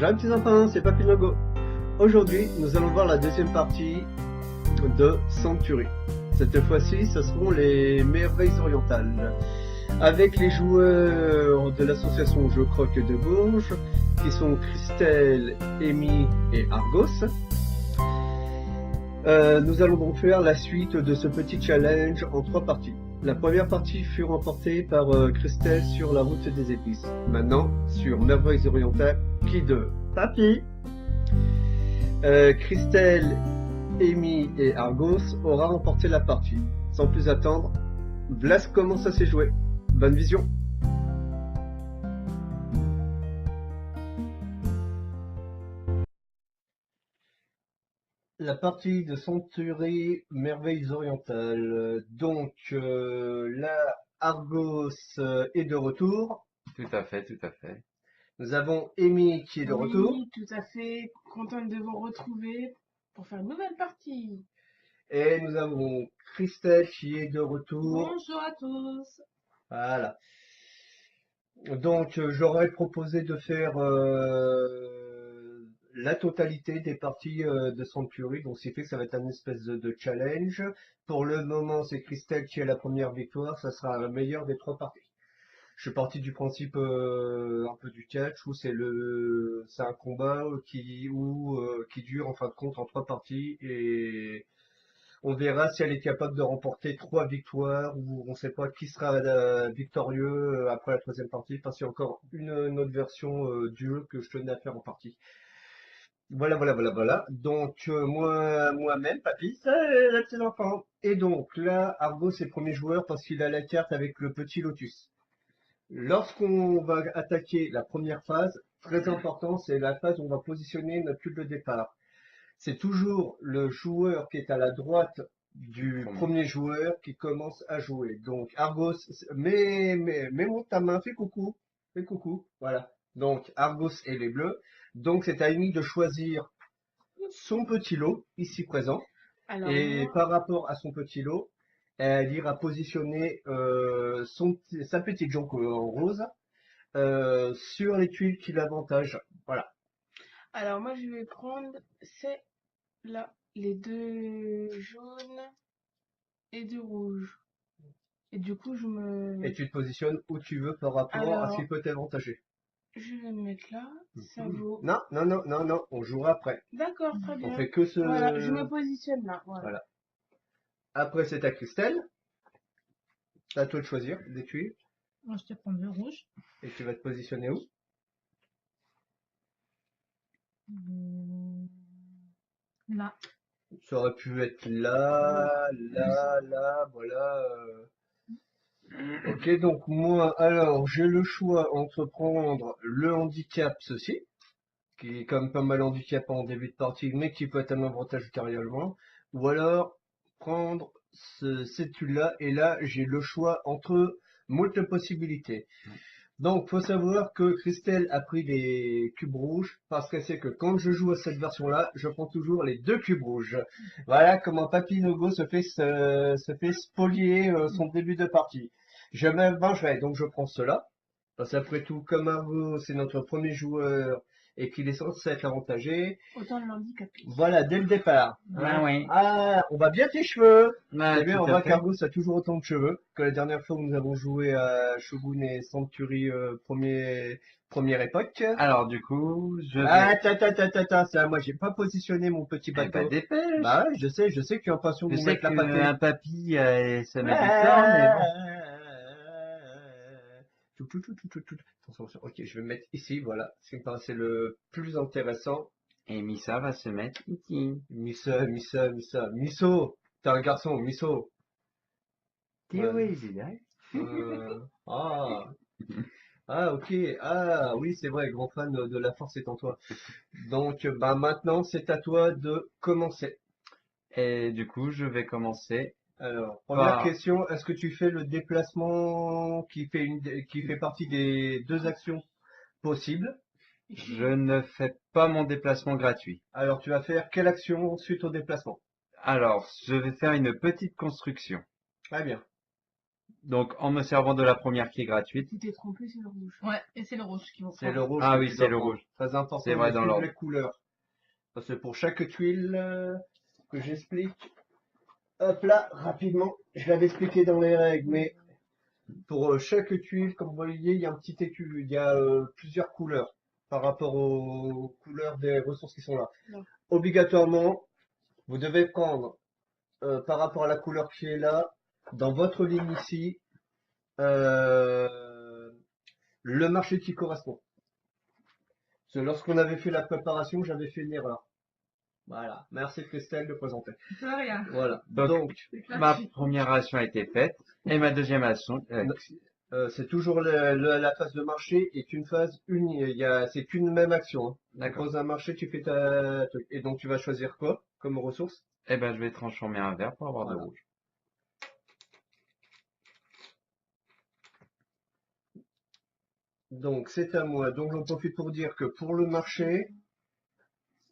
Bonjour les petits enfants, c'est Papy Logo. Aujourd'hui, nous allons voir la deuxième partie de Century. Cette fois-ci, ce seront les merveilles orientales. Avec les joueurs de l'association Je Croque de Bourges, qui sont Christelle, Amy et Argos. Nous allons donc faire la suite de ce petit challenge en 3 parties. La première partie fut remportée par Christelle sur la route des épices. Maintenant, sur Merveilles orientales, qui de Papy, Christelle, Amy et Argos aura remporté la partie. Sans plus attendre, Blas commence à s'y jouer. Bonne vision. La partie de Century Merveilles orientales. Donc là, Argos est de retour. Tout à fait, tout à fait. Nous avons Amy qui est de retour. Oui, tout à fait. Contente de vous retrouver pour faire une nouvelle partie. Et nous avons Christelle qui est de retour. Bonjour à tous. Voilà. Donc j'aurais proposé de faire la totalité des parties de Century. Donc c'est fait que ça va être un espèce de challenge. Pour le moment, c'est Christelle qui a la première victoire. Ça sera la meilleure des 3 parties. Je suis parti du principe un peu du catch où c'est un combat qui dure en fin de compte en 3 parties et on verra si elle est capable de remporter 3 victoires ou on ne sait pas qui sera victorieux après la 3e partie parce qu'il y a encore une autre version du jeu que je tenais à faire en partie. Voilà. Donc moi-même, Papy, c'est la petite enfant. Et donc là, Argo c'est le premier joueur parce qu'il a la carte avec le petit lotus. Lorsqu'on va attaquer la première phase, très important, c'est la phase où on va positionner notre cube de départ. C'est toujours le joueur qui est à la droite du premier joueur qui commence à jouer. Donc Argos, mets ta main, fais coucou, voilà. Donc Argos et les bleus. Donc c'est à Amy de choisir son petit lot, ici présent. Alors, Et moi, par rapport à son petit lot, elle ira positionner sa petite jonque en rose sur les tuiles qui l'avantage. Voilà. alors moi, je vais prendre là, les 2 jaunes et 2 rouges. Et du coup, Et tu te positionnes où tu veux par rapport à ce qui Alors, peut t'avantager. je vais me mettre là. Ça vaut. Non, on jouera après. D'accord, très On bien. fait que ce... Voilà, je me positionne là. Voilà. Voilà. Après, c'est à Christelle. À toi de choisir des tuiles. Moi, je te prends le rouge. Et tu vas te positionner où? Là. Ça aurait pu être là, voilà. Ok, donc moi, alors, j'ai le choix entre prendre le handicap, ceci, qui est comme pas mal handicapant en début de partie, mais qui peut être un avantage ultérieurement, ou alors prendre cette tuile-là, et là, j'ai le choix entre moult possibilités. Donc, faut savoir que Christelle a pris les cubes rouges parce qu'elle sait que quand je joue à cette version-là, je prends toujours les 2 cubes rouges. Voilà comment Papy Nogo se fait spolier son début de partie. Je me vengerai, donc je prends cela. Parce qu'après tout, comme Argo, c'est notre premier joueur et qu'il est censé être avantagé. Autant le handicapé. Voilà, dès le départ. Ah oui. Ah, on va bien tes cheveux. Ah, C'est bien, tout on à voit fait. qu'Argos a toujours autant de cheveux que la dernière fois où nous avons joué à Shogun et Century première époque. Alors du coup, je Ah, vais... ça, moi j'ai pas positionné mon petit Eh ben, bateau. dépêche. Bah ouais, je sais que tu es impatient de Je nous sais mettre la pâtée. qu'un papy, ça met du temps, mais bon. Attention, ok, je vais me mettre ici, voilà. Ce qui me paraissait le plus intéressant. Et Missa va se mettre ici. Miso, t'es un garçon, Miso. T'es original. Ah, ok, ah oui, c'est vrai, grand fan de la force est en toi. Donc, bah maintenant, c'est à toi de commencer. Et du coup, je vais commencer Alors, première par... question, est-ce que tu fais le déplacement qui fait partie des 2 actions possibles? Je ne fais pas mon déplacement gratuit. Alors, tu vas faire quelle action suite au déplacement? Alors, je vais faire une petite construction. Très bien. Donc, en me servant de la première qui est gratuite. Tu t'es trompé, c'est le rouge. Ouais, et c'est le rouge qui va C'est le rouge. Ah que oui, tu c'est dois le prendre. rouge. Très important C'est vrai de dans suivre l'ordre. les couleurs. Parce que pour chaque tuile que j'explique, hop là, rapidement, je l'avais expliqué dans les règles, mais pour chaque tuile, comme vous voyez, il y a un petit écu, il y a plusieurs couleurs par rapport aux couleurs des ressources qui sont là. Non. Obligatoirement, vous devez prendre par rapport à la couleur qui est là, dans votre ligne ici, euh, le marché qui correspond. Parce que lorsqu'on avait fait la préparation, j'avais fait une erreur. Voilà. Merci Christelle de présenter. C'est rien. Voilà. Donc, Donc, C'est ma classique. première action a été faite. Et ma deuxième action, c'est toujours la phase de marché est une phase unie. C'est qu'une même action. Hein. Tu d'accord. poses un marché, tu fais ta truc. Et donc tu vas choisir quoi comme ressource? Eh ben, je vais transformer un vert pour avoir de Voilà. rouge. Donc c'est à moi. Donc j'en profite pour dire que pour le marché,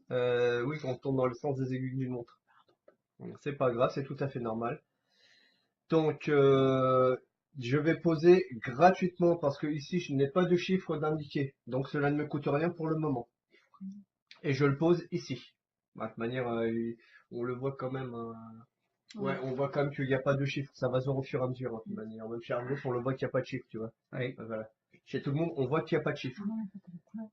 oui, on tourne dans le sens des aiguilles d'une montre. C'est pas grave, c'est tout à fait normal. Donc je vais poser gratuitement parce que ici je n'ai pas de chiffre d'indiqué. Donc cela ne me coûte rien pour le moment. Et je le pose ici. Bah, de toute manière, on le voit quand même. Ouais, on voit quand même qu'il n'y a pas de chiffre. Ça va se voir au fur et à mesure. Hein, de toute manière. Même chez Argos, on le voit qu'il n'y a pas de chiffre, tu vois. Oui. Voilà. Chez tout le monde, on voit qu'il n'y a pas de chiffre. Ah non, mais ça, t'as le couleur.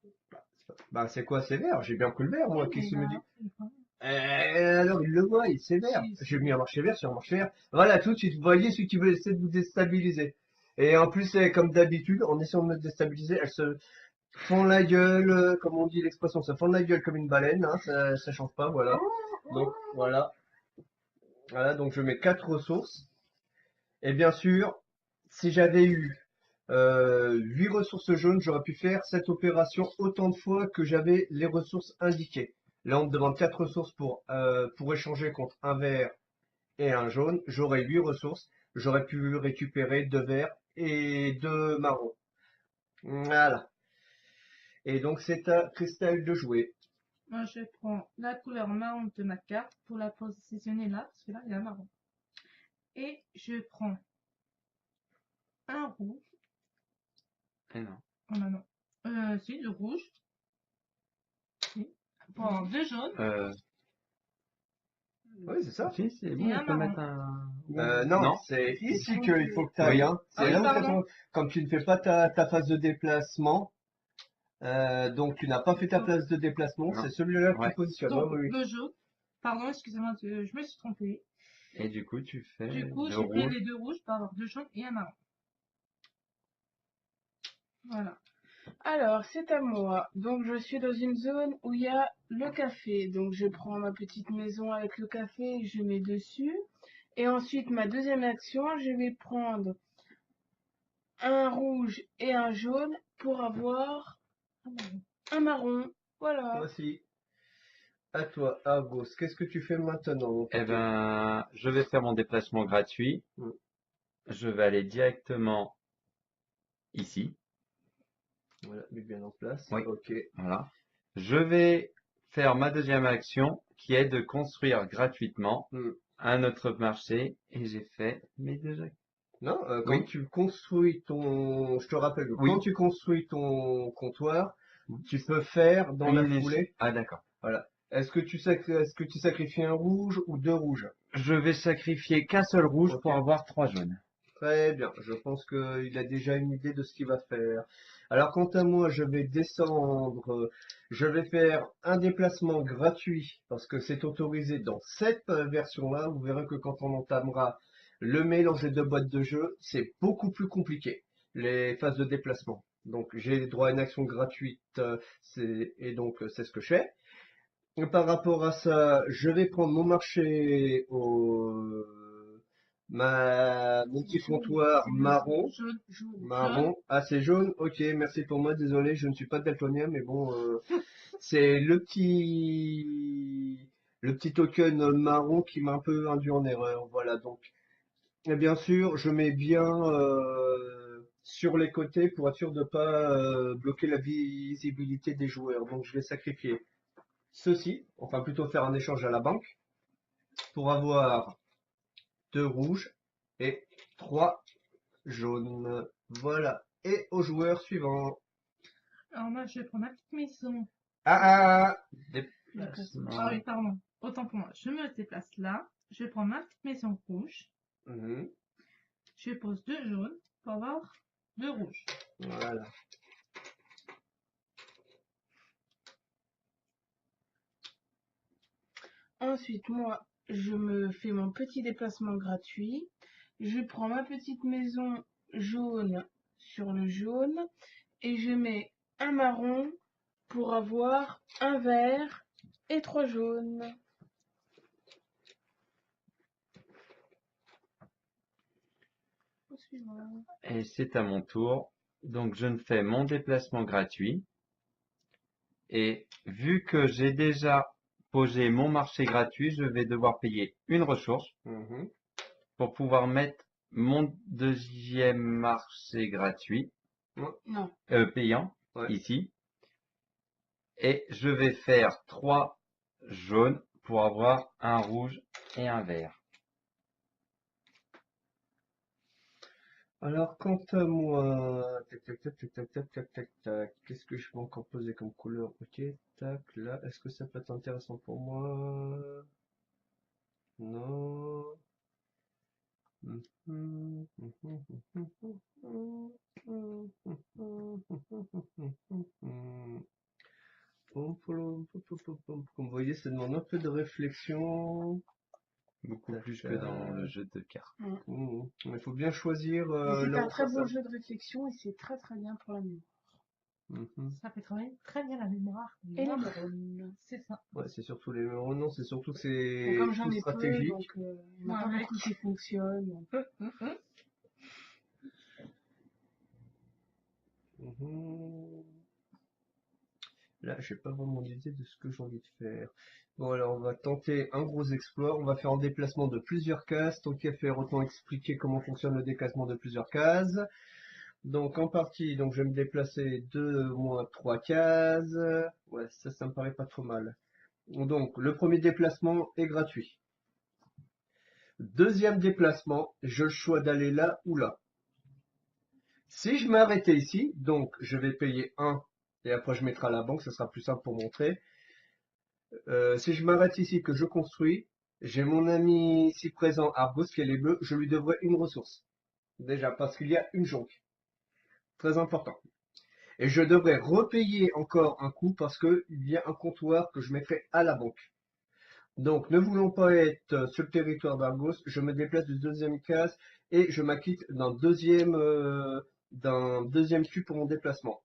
Bah, c'est quoi? C'est vert. J'ai bien pris le vert, moi. Oui, Qu'est-ce mais qu'il me là, dit? c'est pas- Alors, il le voit, c'est vert. Si, J'ai si. mis un marché vert sur un marché vert. Voilà, tout de suite, vous voyez celui qui veut essayer de vous déstabiliser. Et en plus, c'est comme d'habitude, en essayant de me déstabiliser, elle se font la gueule, comme on dit l'expression, se font la gueule comme une baleine, hein, ça change pas, voilà. Donc, voilà. Voilà, donc je mets 4 ressources. Et bien sûr, si j'avais eu 8 ressources jaunes, j'aurais pu faire cette opération autant de fois que j'avais les ressources indiquées. Là, on me demande 4 ressources pour échanger contre un vert et un jaune. J'aurais 8 ressources. J'aurais pu récupérer 2 verts et 2 marrons. Voilà. Et donc, c'est à Christelle de jouer. Moi, je prends la couleur marron de ma carte pour la positionner là, parce que là, il y a marron. Et je prends un rouge. Et non. Oh non, non. Si, du rouge. Si. Pour deux jaunes Oui, c'est ça. Si, c'est et bon, un on peut marron. mettre un... Non, Non. c'est ici quand qu'il tu- faut que tu ailles. Oui. Hein. Ah C'est oui, là où pardon. comme tu ne fais pas ta phase de déplacement, donc tu n'as pas fait ta phase de déplacement, Non. c'est celui-là que tu Ouais. positionnes. Donc, Ouais, oui, oui. le jaune. Pardon, excusez-moi, je me suis trompée. Et du coup, tu fais Du coup, le j'ai pris rouge. les deux rouges pour avoir deux jaunes et un marron. Voilà. Alors, c'est à moi. Donc, je suis dans une zone où il y a le café. Donc, je prends ma petite maison avec le café, je mets dessus. Et ensuite, ma deuxième action, je vais prendre un rouge et un jaune pour avoir un marron. Voilà. Voici. À toi, Argos. Qu'est-ce que tu fais maintenant, mon Eh petit? ben, je vais faire mon déplacement gratuit. Mm. Je vais aller directement ici. Voilà, mets bien en place. Oui. Ok. Voilà. Je vais faire ma deuxième action qui est de construire gratuitement Mm. un autre marché et j'ai fait mes deux actions. Non, quand Oui. tu construis ton, je te rappelle, que Oui. quand tu construis ton comptoir, Mm. tu peux faire dans la Une foulée. Ah d'accord. Voilà. Est-ce que tu sacrifies un rouge ou 2 rouges? Je vais sacrifier qu'un seul rouge Ok. pour avoir 3 jaunes. Très bien, je pense qu'il a déjà une idée de ce qu'il va faire. Alors quant à moi, je vais descendre, je vais faire un déplacement gratuit parce que c'est autorisé dans cette version-là. Vous verrez que quand on entamera le mélange des deux boîtes de jeu, c'est beaucoup plus compliqué, les phases de déplacement. Donc j'ai droit à une action gratuite et donc c'est ce que je fais. Et par rapport à ça, je vais prendre mon marché mon petit comptoir marron. Jaune, jaune, jaune. Marron. Ah, c'est jaune. Ok, merci pour moi. Désolé, je ne suis pas daltonien, mais bon, c'est le petit token marron qui m'a un peu induit en erreur. Voilà, donc. Et bien sûr, je mets bien sur les côtés pour être sûr de ne pas bloquer la visibilité des joueurs. Donc, je vais sacrifier ceci, enfin plutôt faire un échange à la banque, pour avoir 2 rouges et 3 jaune. Voilà. Et au joueur suivant. Alors moi, je prends ma petite maison. Ah ah! Déplacement. Ah oui, pardon. Autant pour moi. Je me déplace là. Je prends ma petite maison rouge. Mhm. Je pose 2 jaunes pour avoir 2 rouges. Voilà. Ensuite, moi, je me fais mon petit déplacement gratuit. Je prends ma petite maison jaune sur le jaune et je mets un marron pour avoir un vert et 3 jaunes. Au suivant. Et c'est à mon tour. Donc je ne fais mon déplacement gratuit. Et vu que j'ai déjà posé mon marché gratuit, je vais devoir payer une ressource Mhm. pour pouvoir mettre mon deuxième marché gratuit, Non, payant, Ouais. ici. Et je vais faire 3 jaunes pour avoir un rouge et un vert. Alors, quant à moi, tac, tac, tac, tac, tac, tac, tac, tac, tac, qu'est-ce que je peux encore poser comme couleur? Ok, tac, là, est-ce que ça peut être intéressant pour moi? Non. Comme vous voyez, ça demande un peu de réflexion. Beaucoup Tac, plus que dans le jeu de cartes. Mais il faut bien choisir mais c'est là un où très faire beau ça. jeu de réflexion et c'est très très bien pour la mémoire. Ça fait travailler très bien la mémoire. Et les neurones. C'est ça. Ouais, c'est surtout les non, c'est surtout que Mais c'est comme j'en tout ai peu, stratégique. donc il n'y en a pas Ouais. beaucoup qui fonctionnent. Mhm. Là, j'ai pas vraiment d'idée de ce que j'ai envie de faire. Bon, alors on va tenter un gros exploit. On va faire un déplacement de plusieurs cases. Tant qu'à faire, autant expliquer comment fonctionne le déplacement de plusieurs cases. Donc en partie, donc je vais me déplacer 2 moins 3 cases. Ouais, ça me paraît pas trop mal. Donc le premier déplacement est gratuit. Deuxième déplacement, j'ai le choix d'aller là ou là. Si je m'arrêtais ici, donc je vais payer 1 et après je mettrai à la banque, ce sera plus simple pour montrer. Si je m'arrête ici, que je construis, j'ai mon ami ici présent, Argos, qui est les bleus, je lui devrais une ressource. Déjà, parce qu'il y a une jonque. Très important. Et je devrais repayer encore un coup parce qu'il y a un comptoir que je mettrai à la banque. Donc, ne voulant pas être sur le territoire d'Argos, je me déplace du deuxième case et je m'acquitte d'un deuxième cul pour mon déplacement.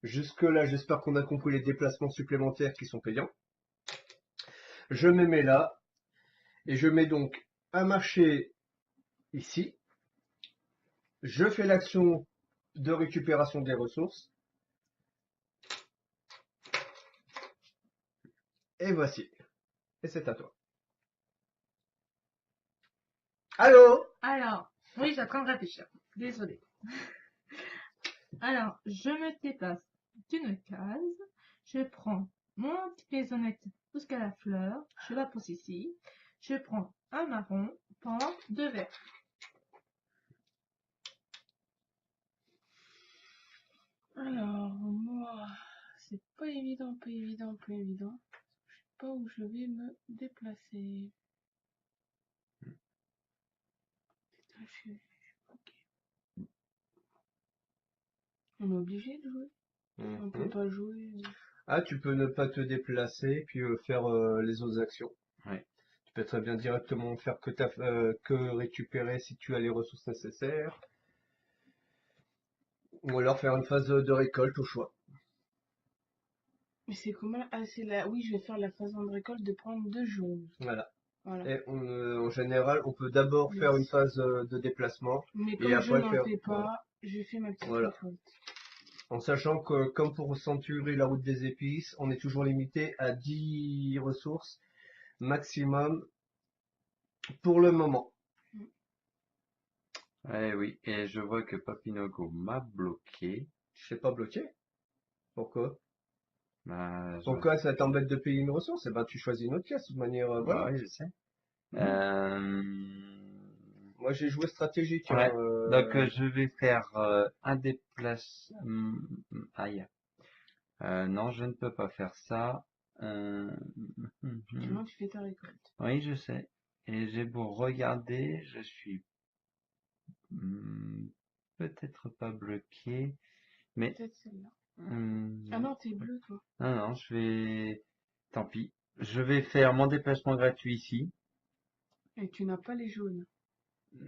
Jusque-là, j'espère qu'on a compris les déplacements supplémentaires qui sont payants. Je me mets là et je mets donc un marché ici. Je fais l'action de récupération des ressources. Et voici. Et c'est à toi. Allô? Alors, oui, j'apprends de réfléchir. Désolée. Alors, je me déplace d'une case. Je prends mon petite maisonnette jusqu'à la fleur. Je la pose ici. Je prends un marron pour 2 verts. Alors, moi, c'est pas évident, pas évident, pas évident. Je sais pas où je vais me déplacer. Putain, ok. On est obligé de jouer. On peut pas jouer. Ah, tu peux ne pas te déplacer puis faire les autres actions. Ouais. Tu peux très bien directement faire que récupérer si tu as les ressources nécessaires. Ou alors faire une phase de récolte au choix. Mais c'est comment? Ah, c'est là. Oui, je vais faire la phase de récolte de prendre 2 jaunes. Voilà. Voilà. Et en général, on peut d'abord faire une phase de déplacement Mais et comme je après n'en faire. fais Voilà. pas, je fais ma petite Voilà. récolte. En sachant que, comme pour Century, la route des épices, on est toujours limité à 10 ressources maximum pour le moment. Oui, et je vois que Papinogo m'a bloqué. Je sais pas bloqué. Pourquoi? Bah, Pourquoi ça t'embête de payer une ressource? Eh ben, tu choisis une autre caisse, de toute manière, Bah voilà. oui, je sais. Moi, Moi, j'ai joué stratégique. Ouais. Hein, Donc, je vais faire un déplacement. Aïe. Non, je ne peux pas faire ça. Euh, Effectivement, tu fais ta récolte. Oui, je sais. Et j'ai beau regarder, je suis peut-être pas bloqué, mais Peut-être celle-là. Ah non, non, t'es bleu, toi. non, je vais. Tant pis. Je vais faire mon déplacement gratuit ici. Et tu n'as pas les jaunes.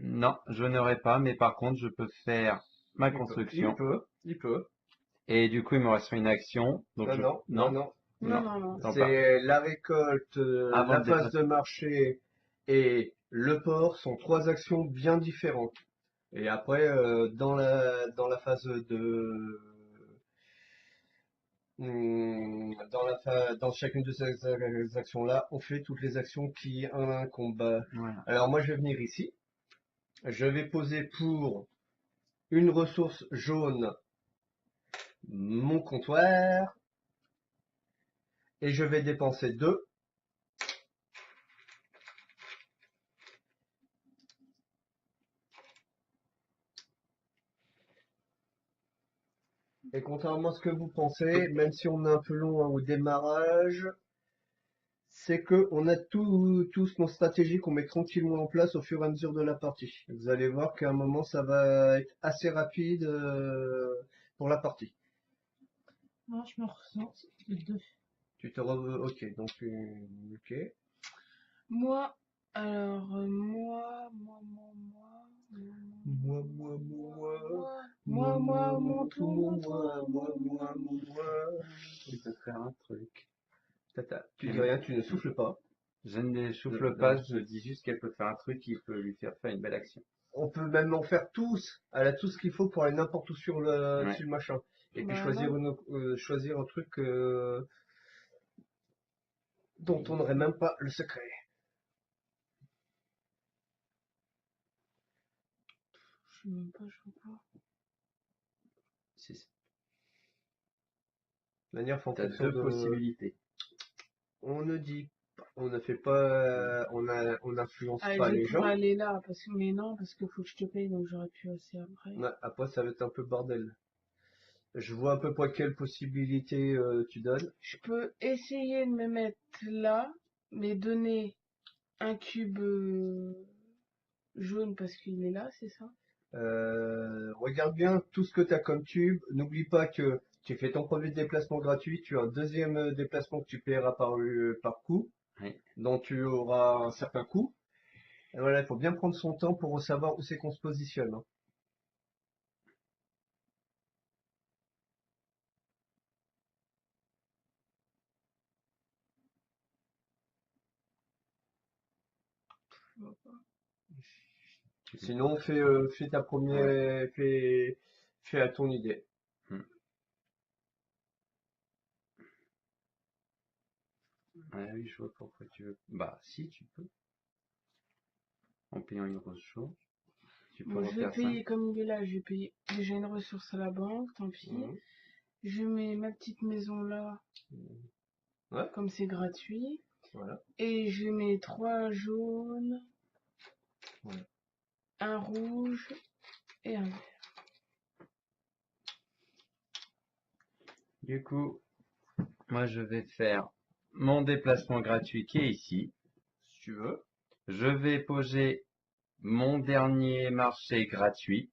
Non, je n'aurai pas, mais par contre, je peux faire ma il peut. construction. Il peut. Et du coup, il me reste une action. Donc, Non, non, non, Non, non, non, non. non pas. C'est la récolte, Avant la le phase de déplacement. marché et le port sont trois actions bien différentes. Et après, dans la phase de dans chacune de ces actions-là, on fait toutes les actions qui un combat. Voilà. Alors moi, je vais venir ici. Je vais poser pour une ressource jaune mon comptoir et je vais dépenser 2. Et contrairement à ce que vous pensez, même si on est un peu long au démarrage, c'est que on a tous nos stratégies qu'on met tranquillement en place au fur et à mesure de la partie. Vous allez voir qu'à un moment, ça va être assez rapide pour la partie. Non, je me ressens de 2. Ok, donc ok. Moi, alors, moi, mon tout, mon toi, Je peux faire un truc. Tata, tu Et dis rien, tu ne souffles pas. je ne souffle pas, je dis juste qu'elle peut faire un truc qui peut lui faire une belle action. On peut même en faire tous. Elle a tout ce qu'il faut pour aller n'importe où sur le, Ouais. sur le machin. Et puis Bah choisir, non. choisir un truc dont on n'aurait même pas le secret. Je sais même pas, je vois pas. De manière, en T'as fonction deux de... possibilités. On ne dit pas, on ne fait pas, on n'influence Ah, pas je les pourrais gens. aller là, parce que, mais non, parce qu'il faut que je te paye, donc j'aurais pu passer après. Ouais, après, ça va être un peu bordel. Je vois à peu près quelle possibilité tu donnes. Je peux essayer de me mettre là, mais donner un cube jaune parce qu'il est là, c'est ça? Regarde bien tout ce que tu as comme tube. N'oublie pas que tu fais ton premier déplacement gratuit. Tu as un deuxième déplacement que tu paieras par coup, Oui. dont tu auras un certain coût. Et voilà, il faut bien prendre son temps pour savoir où c'est qu'on se positionne. Hein. Je vois pas. Sinon, fais ta première, fais à ton idée. Hmm. Ouais, oui, je vois pourquoi tu veux. Bah, si, tu peux. En payant une ressource, tu peux Bon, je vais refaire ça. payer comme il est là, je vais payer déjà une ressource à la banque, tant pis. Mhm. Je mets ma petite maison là, Ouais, comme c'est gratuit. voilà. Et je mets 3 jaunes, Voilà. un rouge et un vert. Du coup, moi, je vais faire mon déplacement gratuit qui est ici. Si tu veux. Je vais poser mon dernier marché gratuit.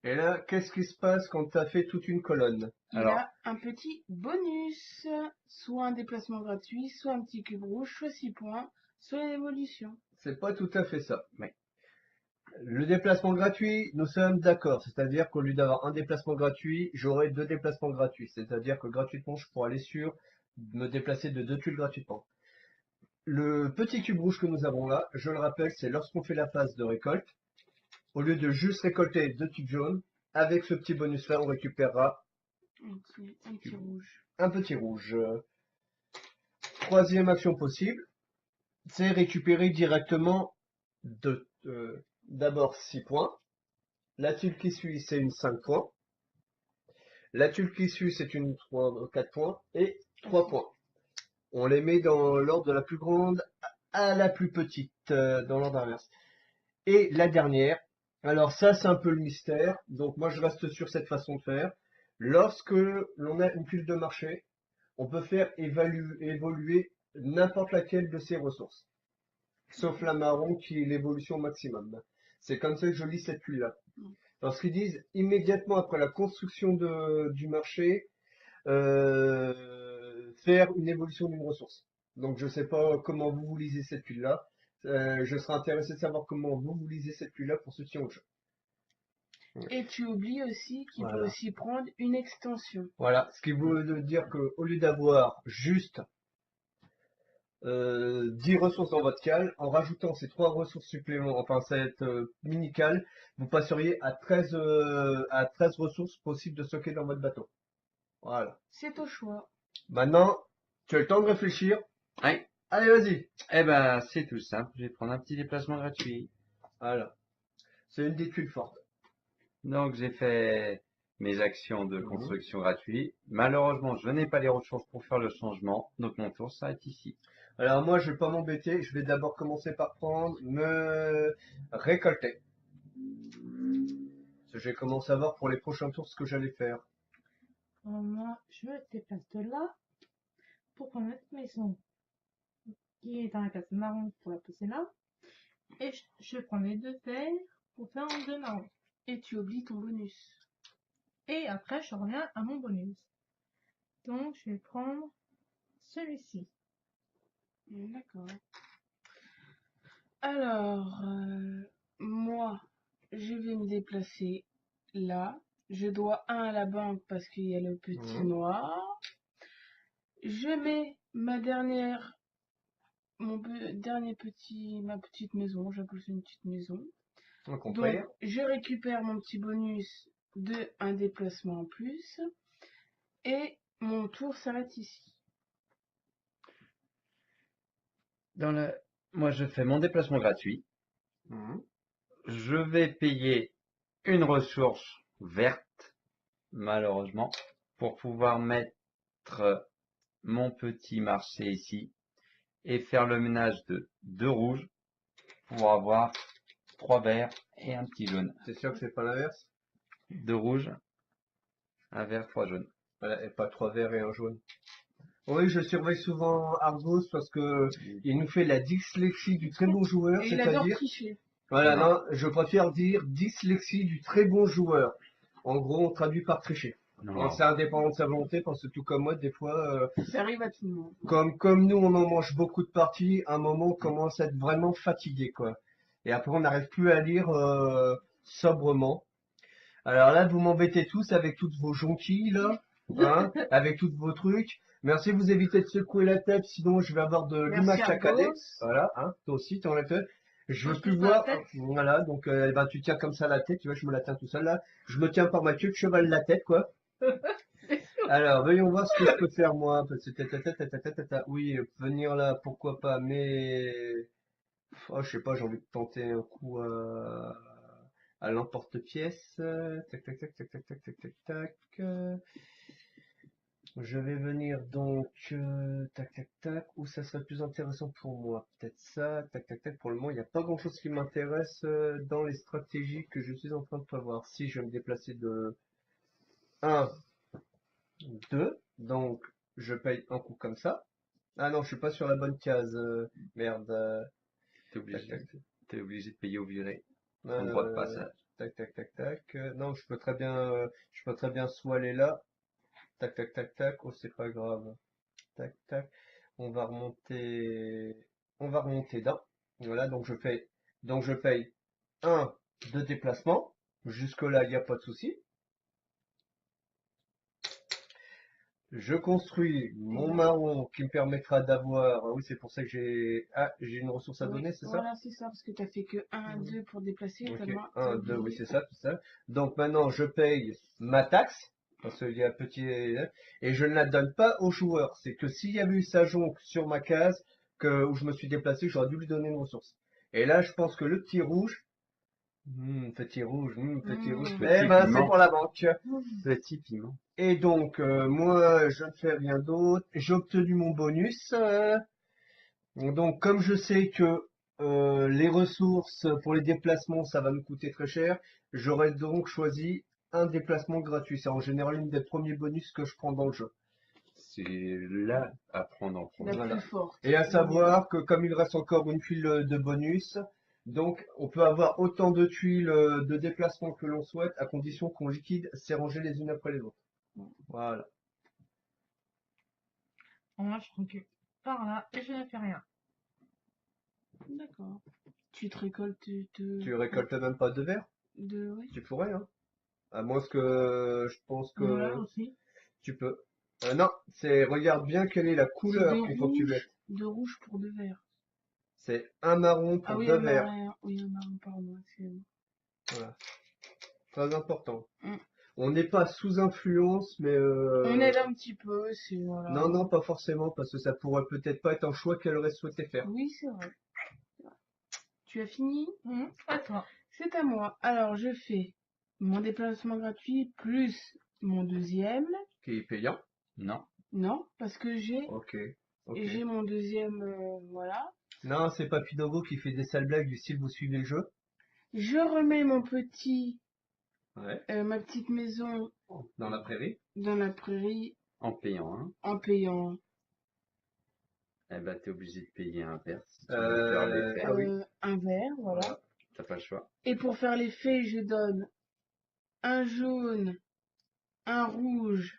Et là, qu'est-ce qui se passe quand tu as fait toute une colonne? Il Alors, a un petit bonus, soit un déplacement gratuit, soit un petit cube rouge, soit 6 points, soit une évolution. C'est pas tout à fait ça. ouais. Le déplacement gratuit, nous sommes d'accord. C'est-à-dire qu'au lieu d'avoir un déplacement gratuit, j'aurai 2 déplacements gratuits. C'est-à-dire que gratuitement, je pourrais aller sur me déplacer de 2 tuiles gratuitement. Le petit cube rouge que nous avons là, je le rappelle, c'est lorsqu'on fait la phase de récolte. Au lieu de juste récolter 2 tubes jaunes, avec ce petit bonus-là, on récupérera Un petit rouge. un petit rouge. Troisième action possible, c'est récupérer directement d'abord 6 points. La tuile qui suit, c'est une 5 points. La tuile qui suit, c'est une 4 points et 3 points. On les met dans l'ordre de la plus grande à la plus petite, dans l'ordre inverse. Et la dernière, Alors ça, c'est un peu le mystère. Donc moi, je reste sur cette façon de faire. Lorsque l'on a une pile de marché, on peut faire évoluer n'importe laquelle de ces ressources, sauf la marron qui est l'évolution maximum. C'est comme ça que je lis cette pile-là. Parce qu'ils disent immédiatement après la construction du marché, faire une évolution d'une ressource. Donc je sais pas comment vous lisez cette pile-là. Je serais intéressé de savoir comment vous lisez cette pile-là pour ceux qui ont le jeu. Et tu oublies aussi qu'il peut Voilà. aussi prendre une extension. Voilà, ce qui veut dire que au lieu d'avoir juste 10 ressources dans votre cale, en rajoutant ces 3 ressources supplémentaires, enfin cette mini cale, vous passeriez à 13 ressources possibles de stocker dans votre bateau. Voilà. C'est au choix. Maintenant, tu as le temps de réfléchir. Ouais. Allez, vas-y. Eh ben, c'est tout simple. Je vais prendre un petit déplacement gratuit. Voilà. C'est une des tuiles fortes. Donc, j'ai fait mes actions de construction gratuites. Malheureusement, je n'ai pas les ressources pour faire le changement. Donc, mon tour s'arrête ici. Alors moi, je vais pas m'embêter. Je vais d'abord commencer par prendre me récolter. Parce que j'ai commencé à voir pour les prochains tours ce que j'allais faire. Alors, moi, je me déplace de là pour prendre notre maison qui est dans la case marron pour la poser là. Et je prends les 2 verts pour faire en 2 marrons. Et tu oublies ton bonus. Et après, je reviens à mon bonus. Donc, je vais prendre celui-ci. D'accord. Alors, moi, je vais me déplacer là. Je dois 1 à la banque parce qu'il y a le petit noir. Je mets ma petite maison. J'appelle ça une petite maison. Donc, je récupère mon petit bonus de un déplacement en plus. Et mon tour s'arrête ici. Moi, je fais mon déplacement gratuit. Je vais payer une ressource verte, malheureusement, pour pouvoir mettre mon petit marché ici et faire le ménage de 2 rouges pour avoir 3 verts et un petit jaune. C'est sûr que c'est pas l'inverse? 2 rouges, un vert, 3 jaunes. Voilà, et pas 3 verts et un jaune. Oui, je surveille souvent Argos parce que il nous fait la dyslexie du très bon joueur, Et il adore c'est-à-dire, tricher. voilà, non, je préfère dire dyslexie du très bon joueur. En gros, on traduit par tricher. Non. C'est indépendant de sa volonté parce que tout comme moi, des fois, Ça arrive à tout le monde. comme nous, on en mange beaucoup de parties, à un moment, on commence à être vraiment fatigué, quoi. Et après, on n'arrive plus à lire sobrement. Alors là, vous m'embêtez tous avec toutes vos jonquilles, là, hein, avec tous vos trucs. Merci, vous évitez de secouer la tête, sinon je vais avoir de Merci, l'image saccadée. Argos. Voilà, hein, toi aussi, t'en la tête. Je Moi, veux je plus touche pas la voir. tête. Voilà, donc ben, tu tiens comme ça la tête, tu vois, je me la tiens tout seul là. Je me tiens par ma queue de cheval la tête, quoi. Alors, voyons voir ce que je peux faire moi. Parce que oui, venir là, pourquoi pas, mais oh, je sais pas, j'ai envie de tenter un coup à l'emporte-pièce. Tac, tac, tac, tac, tac, tac, tac, tac, tac. Je vais venir donc, tac, tac, tac. Où ça serait plus intéressant pour moi? Peut-être ça, tac, tac, tac. Pour le moment, il n'y a pas grand-chose qui m'intéresse dans les stratégies que je suis en train de prévoir. Si je vais me déplacer de 1, 2, donc je paye un coup comme ça. Ah non, je suis pas sur la bonne case. Merde. T'es obligé, t'es obligé de payer au viré. Euh, En droit de passage. tac, tac, tac, tac. Non, je peux très bien soit aller là. Tac, tac, tac, tac. Oh, c'est pas grave. Tac, tac. On va remonter là. Voilà, donc je paye un de déplacement. Jusque-là, il n'y a pas de souci. Je construis mon marron qui me permettra d'avoir. Ah oui, c'est pour ça que j'ai une ressource à Oui, donner, c'est ça? voilà, c'est ça, parce que tu as fait que 1, 2 pour déplacer. Ok, T'as 1, 2, oui, oublié. c'est ça, c'est ça. Donc maintenant, je paye ma taxe, parce qu'il y a un petit... Et je ne la donne pas au joueur. C'est que s'il y avait eu sa jonque sur ma case, où je me suis déplacé, j'aurais dû lui donner une ressource. Et là, je pense que le petit rouge... petit rouge, petit rouge. Petit Eh ben, c'est piment. pour la banque. Petit piment. Et donc, moi, je ne fais rien d'autre. J'ai obtenu mon bonus. Donc, comme je sais que les ressources pour les déplacements, ça va me coûter très cher. J'aurais donc choisi un déplacement gratuit. C'est en général une des premiers bonus que je prends dans le jeu. C'est là à prendre en compte. La Voilà. plus forte. Et à savoir que comme il reste encore une tuile de bonus, donc on peut avoir autant de tuiles de déplacement que l'on souhaite à condition qu'on liquide ces rangées les unes après les autres. Voilà. Moi, je recule par là et je ne fais rien. D'accord. Tu te récoltes Tu récoltes même pas de verre? Oui. Tu pourrais, hein. À moins que je pense Voilà que aussi. tu peux. Non, c'est regarde bien quelle est la couleur C'est de qu'il faut que tu rouge, mettes. de rouge pour de vert. C'est un marron Ah pour oui, deux un verres. marron. Oui, un marron, pardon, excusez-moi. Voilà. Très important. Mm. On n'est pas sous influence, mais On aide un petit peu, c'est voilà. non, non, pas forcément, parce que ça pourrait peut-être pas être un choix qu'elle aurait souhaité faire. Oui, c'est vrai. Tu as fini? À toi. C'est à moi. Alors, je fais mon déplacement gratuit plus mon deuxième. Qui est payant? Non. Non, parce que Ok. Ok. j'ai mon deuxième, voilà. Non, c'est pas Pinogo qui fait des sales blagues du style vous suivez le jeu. Je remets mon petit, Ouais. ma petite maison Dans la prairie. dans la prairie En payant, hein. en payant Eh ben, t'es obligé de payer un verre si tu veux faire l'effet. Ah oui. un vert, voilà. Voilà. T'as pas le choix. Et pour faire l'effet, je donne un jaune, un rouge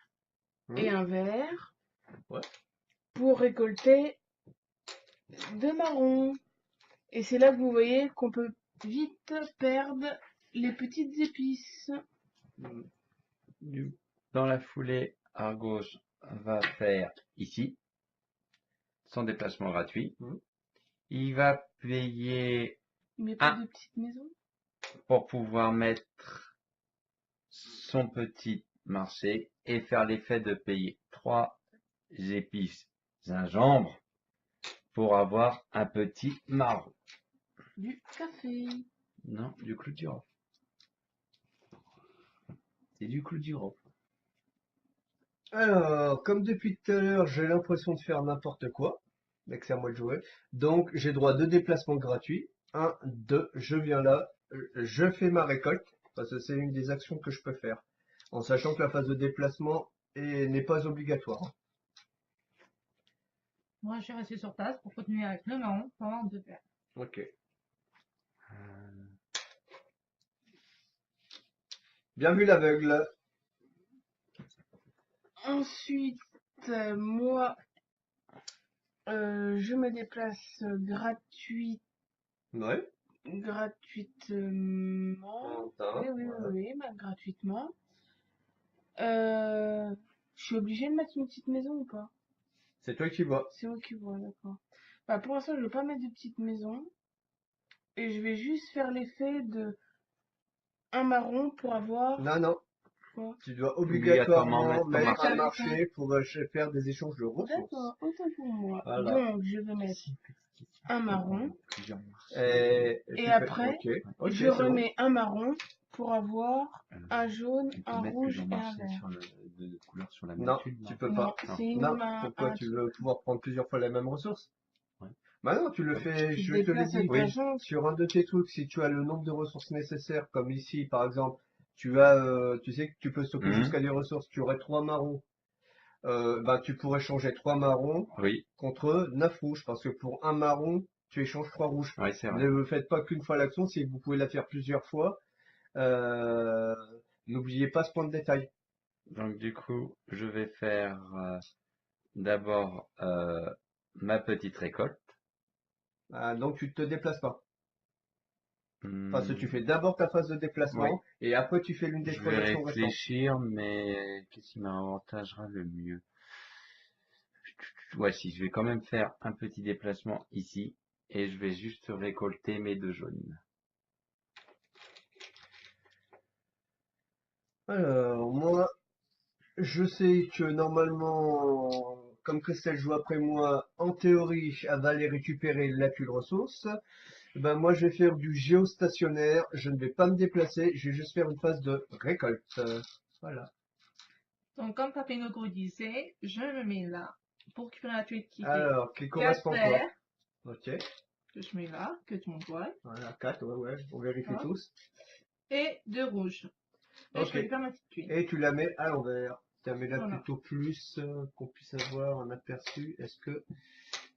et un vert. Ouais. Pour récolter 2 marrons. Et c'est là que vous voyez qu'on peut vite perdre les petites épices. Dans la foulée, Argos va faire ici son déplacement gratuit. Il va payer Mais pas de petites maisons. pour pouvoir mettre son petit marché et faire l'effet de payer 3 épices gingembre pour avoir un petit marron. Du café. Non, du clou de girofle. C'est du clou de girofle. Alors, comme depuis tout à l'heure, j'ai l'impression de faire n'importe quoi. Mais que c'est à moi de jouer. Donc, j'ai droit à 2 déplacements gratuits. 1, 2, je viens là, je fais ma récolte. Parce que c'est une des actions que je peux faire. En sachant que la phase de déplacement n'est pas obligatoire. Moi, je suis restée sur place pour continuer avec le marron pour avoir 2 verres. Ok. Bien vu l'aveugle. Ensuite, moi, je me déplace Ouais. gratuitement. Oui, bah, gratuitement. Je suis obligée de mettre une petite maison ou pas? C'est toi qui vois. C'est moi qui vois, d'accord. Bah, pour l'instant, je vais pas mettre de petite maison. Et je vais juste faire l'effet de un marron pour avoir Non, non. quoi? Tu dois Obligatoirement obligatoirement mettre ton mettre un marché. marché pour faire des échanges de ressources. D'accord, autant pour moi. Voilà. Donc, je vais mettre un marron. Et Et tu après, fais... Ok, je c'est bon. remets un marron pour avoir un jaune, Tu peux un mettre rouge plusieurs et un marchés vert. de couleurs sur la même Non, tuile, tu non. peux Non, pas. c'est une Non, main. pourquoi tu veux pouvoir prendre plusieurs fois la même ressource? Ouais. Bah non, tu le fais, Tu te je te l'ai déplaces dit, avec ta chance. sur un de tes trucs, si tu as le nombre de ressources nécessaires, comme ici par exemple, tu as, tu sais que tu peux stocker jusqu'à des ressources, tu aurais 3 marrons, bah tu pourrais changer 3 marrons Oui, contre 9 rouges, parce que pour un marron, tu échanges 3 rouges. oui, c'est vrai. Ne faites pas qu'une fois l'action, si vous pouvez la faire plusieurs fois, euh, n'oubliez pas ce point de détail. Donc du coup, je vais faire d'abord ma petite récolte. Donc tu te déplaces pas. Parce que tu Hmm, fais d'abord ta phase de déplacement, oui. et après tu fais l'une des Je 3 vais actions restantes. réfléchir, mais qu'est-ce qui m'avantagera le mieux? Ouais, si, je vais quand même faire un petit déplacement ici, et je vais juste récolter mes 2 jaunes. Alors, moi, je sais que normalement, comme Christelle joue après moi, en théorie, elle va aller récupérer la tuile ressource. Ben, moi, je vais faire du géostationnaire. Je ne vais pas me déplacer. Je vais juste faire une phase de récolte. Voilà. Donc, comme Papinogo disait, je me mets là pour récupérer la tuile qui fait Alors, qui 4 correspond quoi? verres. Ok. que je mets là, que tu m'envoies. Voilà, 4, ouais, on vérifie Hop. tous. Et 2 rouges. Et Ok. je récupère ma petite tuile. Et tu la mets à l'envers. Tu la mets là Voilà. plutôt plus, qu'on puisse avoir un aperçu. Est-ce que...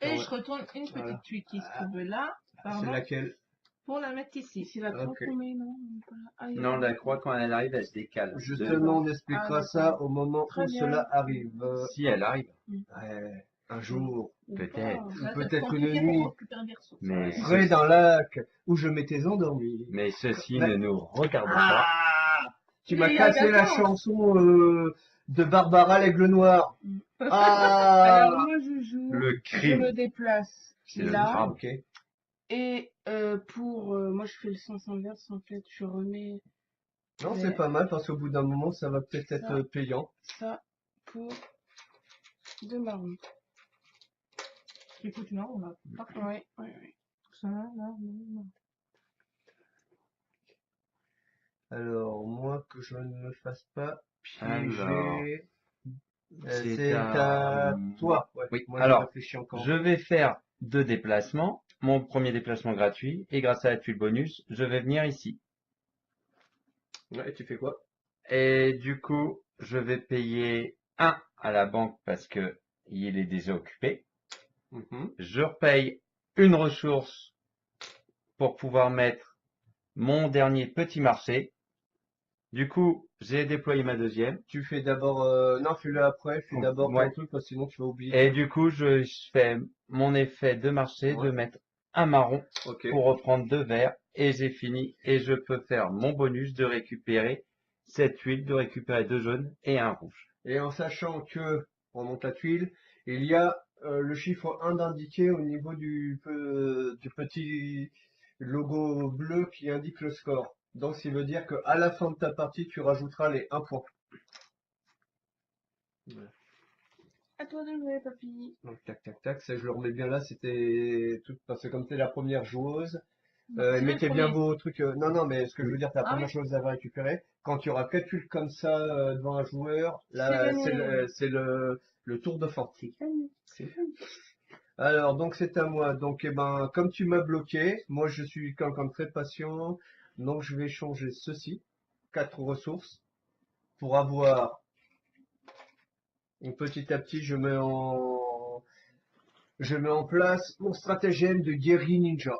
Et Ouais. je retourne une petite Voilà. tuile qui se trouve là, C'est pardon, laquelle? pour la mettre ici. C'est la croix Ok. qu'on met, non? Ah, il y a Non, pas- la croix, quand elle arrive, elle se décale. Justement, on expliquera Ah, ça d'accord. au moment Très où bien. cela arrive. Si elle arrive, Ouais, un jour. Ou peut-être. pas. Ça va Peut-être être compliqué une nuit. pour récupérer des ressources. Mais, Ouais. Près d'un lac où je m'étais endormi. mais ceci Mais- ne nous regarde pas. Ah, tu Mais m'as il y a cassé la vacances. chanson de Barbara l'Aigle Noir. Mm. Ah, Alors, moi, je joue. Le Je crime, me déplace c'est le là. drame. ok. Et moi, je fais le sens inverse, en fait. Je remets Non, Mais- c'est pas mal parce qu'au bout d'un moment, ça va peut-être être Ça. payant. ça pour 2 marrons. Du coup, tu m'as, on a parfait. Ouais. Ça, là, non. Alors, moi, que je ne me fasse pas Alors, piéger. c'est C'est à à toi. Ouais. Oui, Moi, je alors, réfléchis encore. je vais faire 2 déplacements. Mon premier déplacement gratuit. Et grâce à la tuile bonus, je vais venir ici. Ouais, et tu fais quoi? Et du coup, je vais payer 1 à la banque parce que il est déjà occupé. Mhm. Je repaye une ressource pour pouvoir mettre mon dernier petit marché. Du coup, j'ai déployé ma deuxième. Tu fais d'abord... Non, fais-le après. Fais Oh, d'abord ouais. ton truc parce que sinon tu vas oublier. Et du coup, je fais mon effet de marché Ouais. de mettre un marron Ok. pour reprendre 2 verts. Et j'ai fini. Et je peux faire mon bonus de récupérer cette huile, de récupérer 2 jaunes et un rouge. Et en sachant que, on monte la tuile, il y a le chiffre 1 d'indiqué au niveau du petit logo bleu qui indique le score. Donc, ça veut dire qu'à la fin de ta partie, tu rajouteras les 1 point. Voilà. À toi de jouer, papy. Donc, tac, tac, tac, ça je le remets bien là, c'était tout, parce que comme t'es la première joueuse, C'est mettez le bien premier. vos trucs, non, non, mais ce que je veux dire, t'es la Ah première oui. chose à avoir récupéré. Quand tu auras 4 tuiles comme ça devant un joueur, C'est là, gagné. c'est le tour de force. C'est gagné. Alors, donc c'est à moi. Donc, eh ben, comme tu m'as bloqué, moi je suis quelqu'un de très patient. Donc, je vais changer ceci. 4 ressources. Pour avoir, petit à petit, je mets en place mon stratagème de guerrier ninja.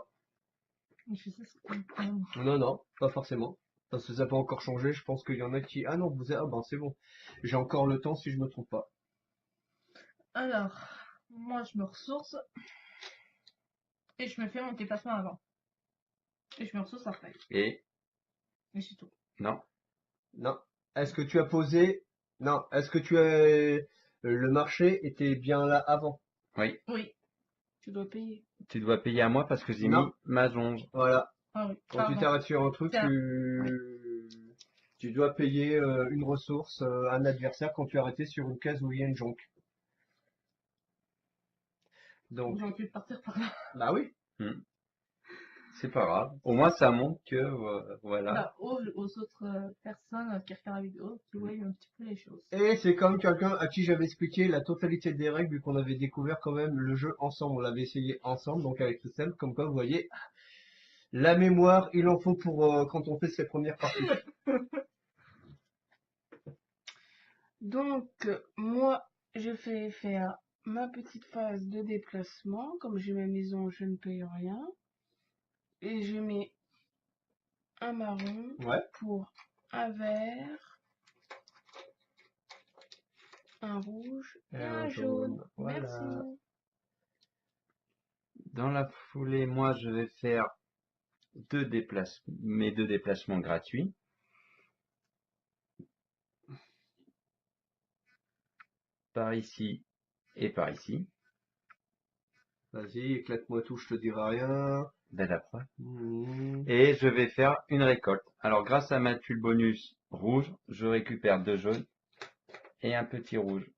Je sais ce qu'on prend. Non, non, pas forcément. Parce que ça peut encore changer. Je pense qu'il y en a qui, ah non, ah ben, c'est bon. J'ai encore le temps si je me trompe pas. Alors, moi, je me ressource. Et je me fais mon déplacement avant. Et je me ressource après. Et Et c'est tout. non, Non. Est-ce que tu as posé, non, est-ce que tu as, le marché était bien là avant? oui, Oui. Tu dois payer. tu dois payer à moi parce que j'ai Non. mis ma jonge. Voilà. Ah oui. Quand tu Pardon. t'arrêtes sur un truc, Tiens. tu dois payer une ressource à un adversaire quand tu es arrêté sur une case où il y a une jonque. Donc, J'aurais pu partir par là. bah oui. C'est pas grave. Au moins, ça montre que, voilà. Bah, aux autres personnes qui regardent la vidéo, qui voient un petit peu les choses. Et c'est comme quelqu'un à qui j'avais expliqué la totalité des règles, vu qu'on avait découvert quand même le jeu ensemble. On l'avait essayé ensemble, donc avec Christelle, comme quoi vous voyez, la mémoire, il en faut pour quand on fait ses premières parties. Donc, moi, je fais faire ma petite phase de déplacement. Comme j'ai ma maison, je ne paye rien. Et je mets un marron Ouais. pour un vert, un rouge et un jaune. Voilà. Merci. Dans la foulée, moi, je vais faire mes 2 déplacements gratuits. Par ici et par ici. Vas-y, éclate-moi tout, je te dirai rien. Belle après. Mhm. Et je vais faire une récolte. Alors, grâce à ma tuile bonus rouge, je récupère 2 jaunes et un petit rouge.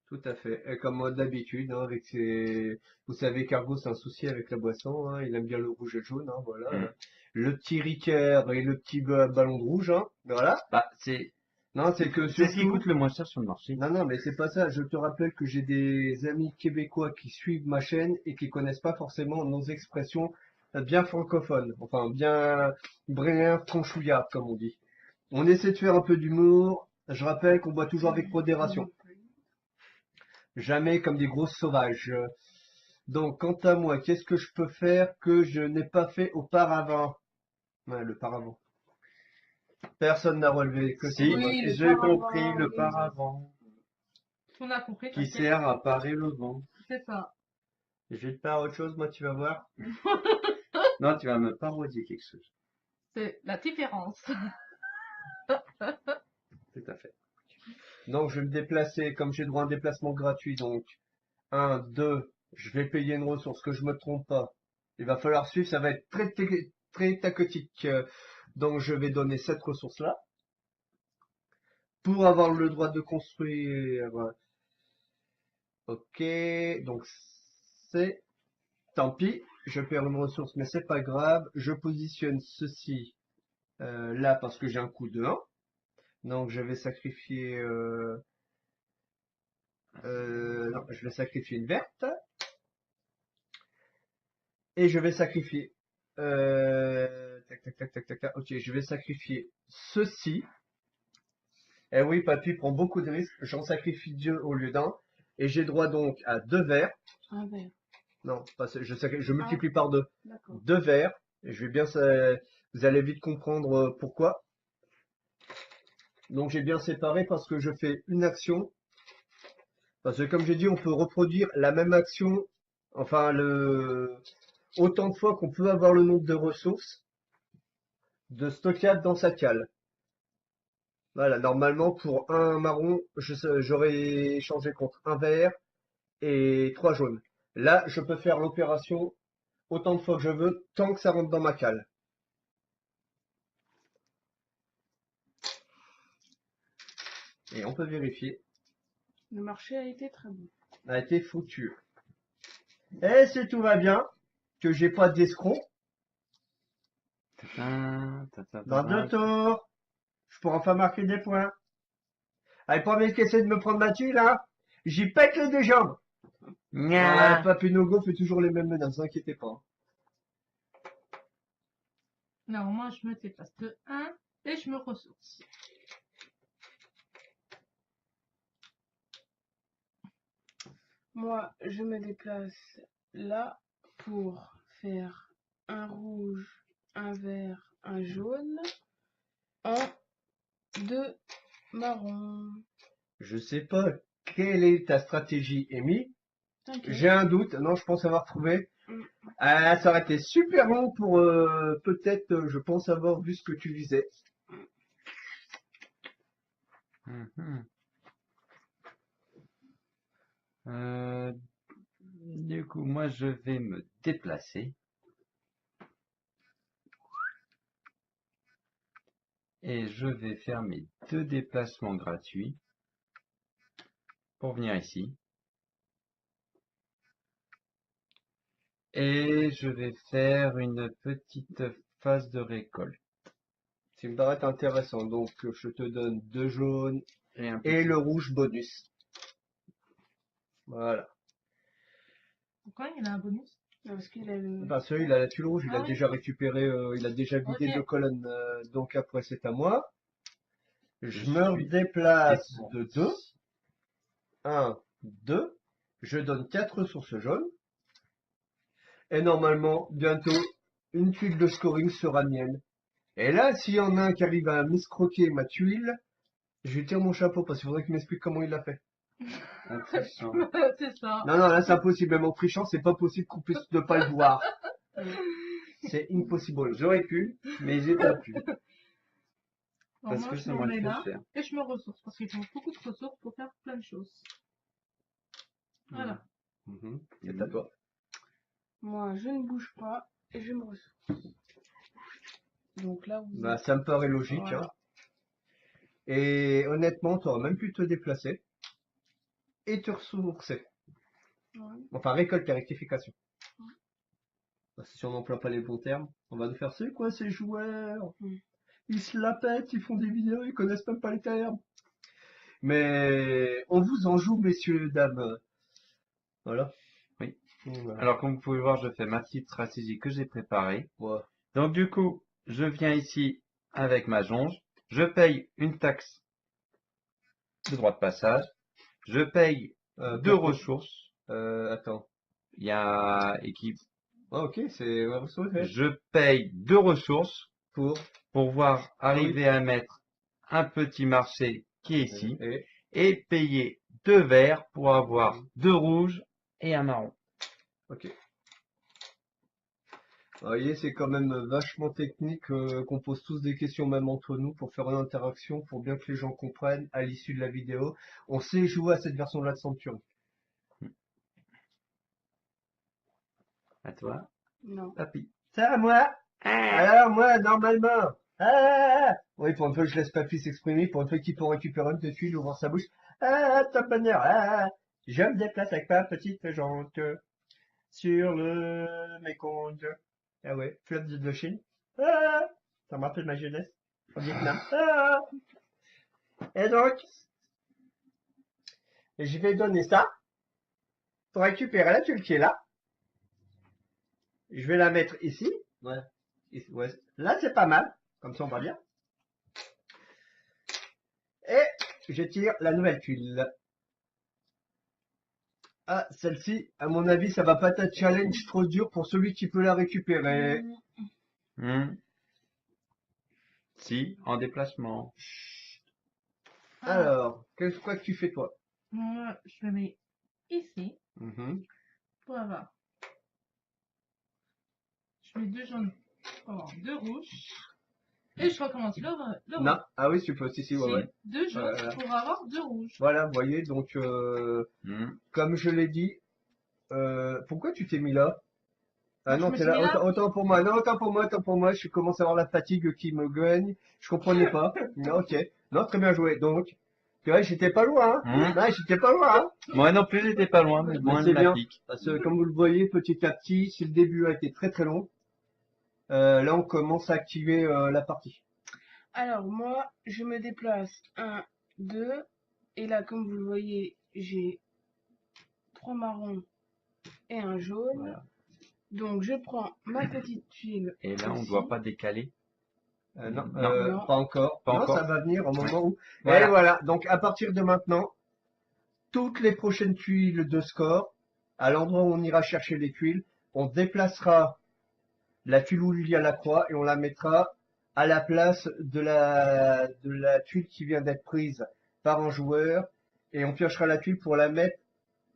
Tout à fait. Et comme moi d'habitude, hein, avec ses... Vous savez qu'Argo, c'est un souci avec la boisson, hein, il aime bien le rouge et le jaune, hein, voilà. Mm. Le petit Ricaire et le petit ballon de rouge, hein, voilà. Bah, c'est Non, c'est que ce qui surtout... coûte le moins cher sur le marché. Non, non, mais c'est pas ça. Je te rappelle que j'ai des amis québécois qui suivent ma chaîne et qui connaissent pas forcément nos expressions bien francophone, enfin bien franchouillard comme on dit. On essaie de faire un peu d'humour. Je rappelle qu'on boit toujours avec modération, jamais comme des grosses sauvages. Donc, quant à moi, qu'est-ce que je peux faire que je n'ai pas fait auparavant? Ouais, le paravent. Personne n'a relevé, que c'est Si, moi. Oui, le j'ai paravent, compris le oui. paravent On a compris, qui t'inquiète. sert à parer le vent. C'est ça. Je vais te faire autre chose, moi, tu vas voir. Non, tu vas me parodier quelque chose. C'est la différence. Tout à fait. Donc, je vais me déplacer, comme j'ai droit à un déplacement gratuit, donc, 1, 2, je vais payer une ressource, que je me trompe pas. Il va falloir suivre, ça va être très tacotique. Donc, je vais donner cette ressource-là. Pour avoir le droit de construire. Ok, donc c'est... Tant pis, je perds une ressource, mais c'est pas grave. Je positionne ceci là parce que j'ai un coût de 1. Donc je vais sacrifier... non, je vais sacrifier une verte. Et je vais sacrifier... tac, tac, tac, tac, tac, tac. Ok, je vais sacrifier ceci. Eh oui, papy prend beaucoup de risques. J'en sacrifie 2 au lieu d'un. Et j'ai droit donc à 2 verts. Un verre. Non, je multiplie par 2. D'accord. 2 verts. Et je vais bien... Vous allez vite comprendre pourquoi. Donc j'ai bien séparé parce que je fais une action. Parce que comme j'ai dit, on peut reproduire la même action. Enfin, autant de fois qu'on peut avoir le nombre de ressources de stockage dans sa cale. Voilà, normalement pour un marron, j'aurais échangé contre un vert et 3 jaunes. Là, je peux faire l'opération autant de fois que je veux, tant que ça rentre dans ma cale. Et on peut vérifier. Le marché a été très bon. A été foutu. Et si tout va bien, que j'ai pas d'escroc, dans 2 tours, je pourrais enfin marquer des points. Allez, pas mec qui essaie de me prendre ma tuile, là, j'y pète les deux jambes. Ouais, Papy Nogo fait toujours les mêmes menaces, ne vous inquiétez pas. Non, moi, je me déplace de 1 et je me ressource. Moi, je me déplace là pour faire un rouge, un vert, un jaune, un, 2 marrons. Je sais pas quelle est ta stratégie, Amy. T'inquiète. J'ai un doute. Non, je pense avoir trouvé. Mm. Ça aurait été super long pour peut-être, je pense avoir vu ce que tu visais. Mhm. Euh, du coup, moi, je vais me déplacer. Et je vais faire mes 2 déplacements gratuits pour venir ici. Et je vais faire une petite phase de récolte. Ça me paraît intéressant. Donc, je te donne 2 jaunes Et un et petit. le rouge bonus. Voilà. Pourquoi il y en a un bonus? Parce qu'il a le... Parce qu'il a la tuile rouge, il a Ah oui. déjà récupéré, il a déjà vidé Ok. 2 colonnes. Donc après, c'est à moi. Je Je me suis déplace de 2. défendu. 1, 2. Je donne 4 ressources jaunes. Et normalement, bientôt, une tuile de scoring sera mienne. Et là, s'il y en a un qui arrive à m'escroquer ma tuile, je lui tire mon chapeau parce qu'il faudrait qu'il m'explique comment il l'a fait. En trichant. C'est ça. Non, non, là c'est impossible. Même en trichant, c'est pas possible qu'on puisse ne pas le voir. C'est impossible. J'aurais pu, mais j'ai pas pu. Alors Parce moi, que je ça me m'aurait mets fait là cher. et je me ressource parce qu'il faut beaucoup de ressources pour faire plein de choses. Voilà. C'est à toi. Moi, je ne bouge pas et je me ressource. Donc là, vous Bah, êtes... ça me paraît logique. Voilà. Hein. Et honnêtement, tu aurais même pu te déplacer et te ressourcer. Ouais. Enfin, récolte et rectification. Parce que si on n'emploie pas les bons termes, on va nous faire c'est quoi ces joueurs? Mm. Ils se la pètent, ils font des vidéos, ils connaissent même pas les termes. Mais on vous en joue, messieurs, dames. Voilà. Oui. Voilà. Alors, comme vous pouvez voir, je fais ma petite stratégie que j'ai préparée. Ouais. Donc, du coup, je viens ici avec ma jonge. Je paye une taxe de droit de passage. Je paye deux Par contre, ressources. attends. Il y a équipe. Ah, ok, c'est ouais, ouais. Je paye deux ressources Pour. pour pouvoir Ah oui. arriver à mettre un petit marché qui est ici. Et. Et payer deux verts pour avoir deux rouges et un marron. Ok. Vous voyez, c'est quand même vachement technique qu'on pose tous des questions même entre nous pour faire une interaction, pour bien que les gens comprennent à l'issue de la vidéo. On sait jouer à cette version-là de Century. À toi, Non. papy. C'est à moi. Alors moi, normalement. Oui, pour une fois que je laisse Papy s'exprimer, pour une fois qu'il peut récupérer une de tuile, ouvrir sa bouche. Top bonheur. Je me déplace avec ma petite jante sur le Mekong. Ah ouais, fleuve d'Indochine. Ça me rappelle ma jeunesse au Vietnam. Et donc, je vais donner ça pour récupérer la tuile qui est là. Je vais la mettre ici. Ouais. Ouais. Là, c'est pas mal. Comme ça, on va bien. Et je tire la nouvelle tuile. Ah, celle-ci, à mon avis, ça va pas être un challenge trop dur pour celui qui peut la récupérer. Si, en déplacement. Alors, quoi que tu fais toi? Moi, je le mets ici Mhm. pour avoir. Je mets deux jaunes pour avoir deux rouges. Et je recommence le Non, rouge. ah oui, tu peux aussi, si, ouais, ouais. Deux jaunes Voilà. pour avoir deux rouges. Voilà, vous voyez, donc, comme je l'ai dit, pourquoi tu t'es mis là? Ah Moi, je non, me t'es suis là, mis là. autant pour moi, non, autant pour moi, je commence à avoir la fatigue qui me gagne, je comprenais pas. Non, ok, non, très bien joué, donc, tu vois, j'étais pas loin, hein. Ouais, j'étais pas loin, hein. Moi non plus, j'étais pas loin, mais Mais bon, elle c'est me la bien, pique. parce que comme vous le voyez, petit à petit, si le début a été très très long, là on commence à activer la partie. Alors, moi, je me déplace 1, 2. Et là, comme vous le voyez, j'ai 3 marrons et un jaune. Voilà. Donc, je prends ma petite tuile. Et là, on ici. doit pas décaler. Non, Non. pas encore. Pas Non, encore. ça va venir au moment où. Voilà. Et voilà, donc à partir de maintenant, toutes les prochaines tuiles de score, à l'endroit où on ira chercher les tuiles, on déplacera la tuile où il y a la croix et on la mettra à la place de la tuile qui vient d'être prise par un joueur et on piochera la tuile pour la mettre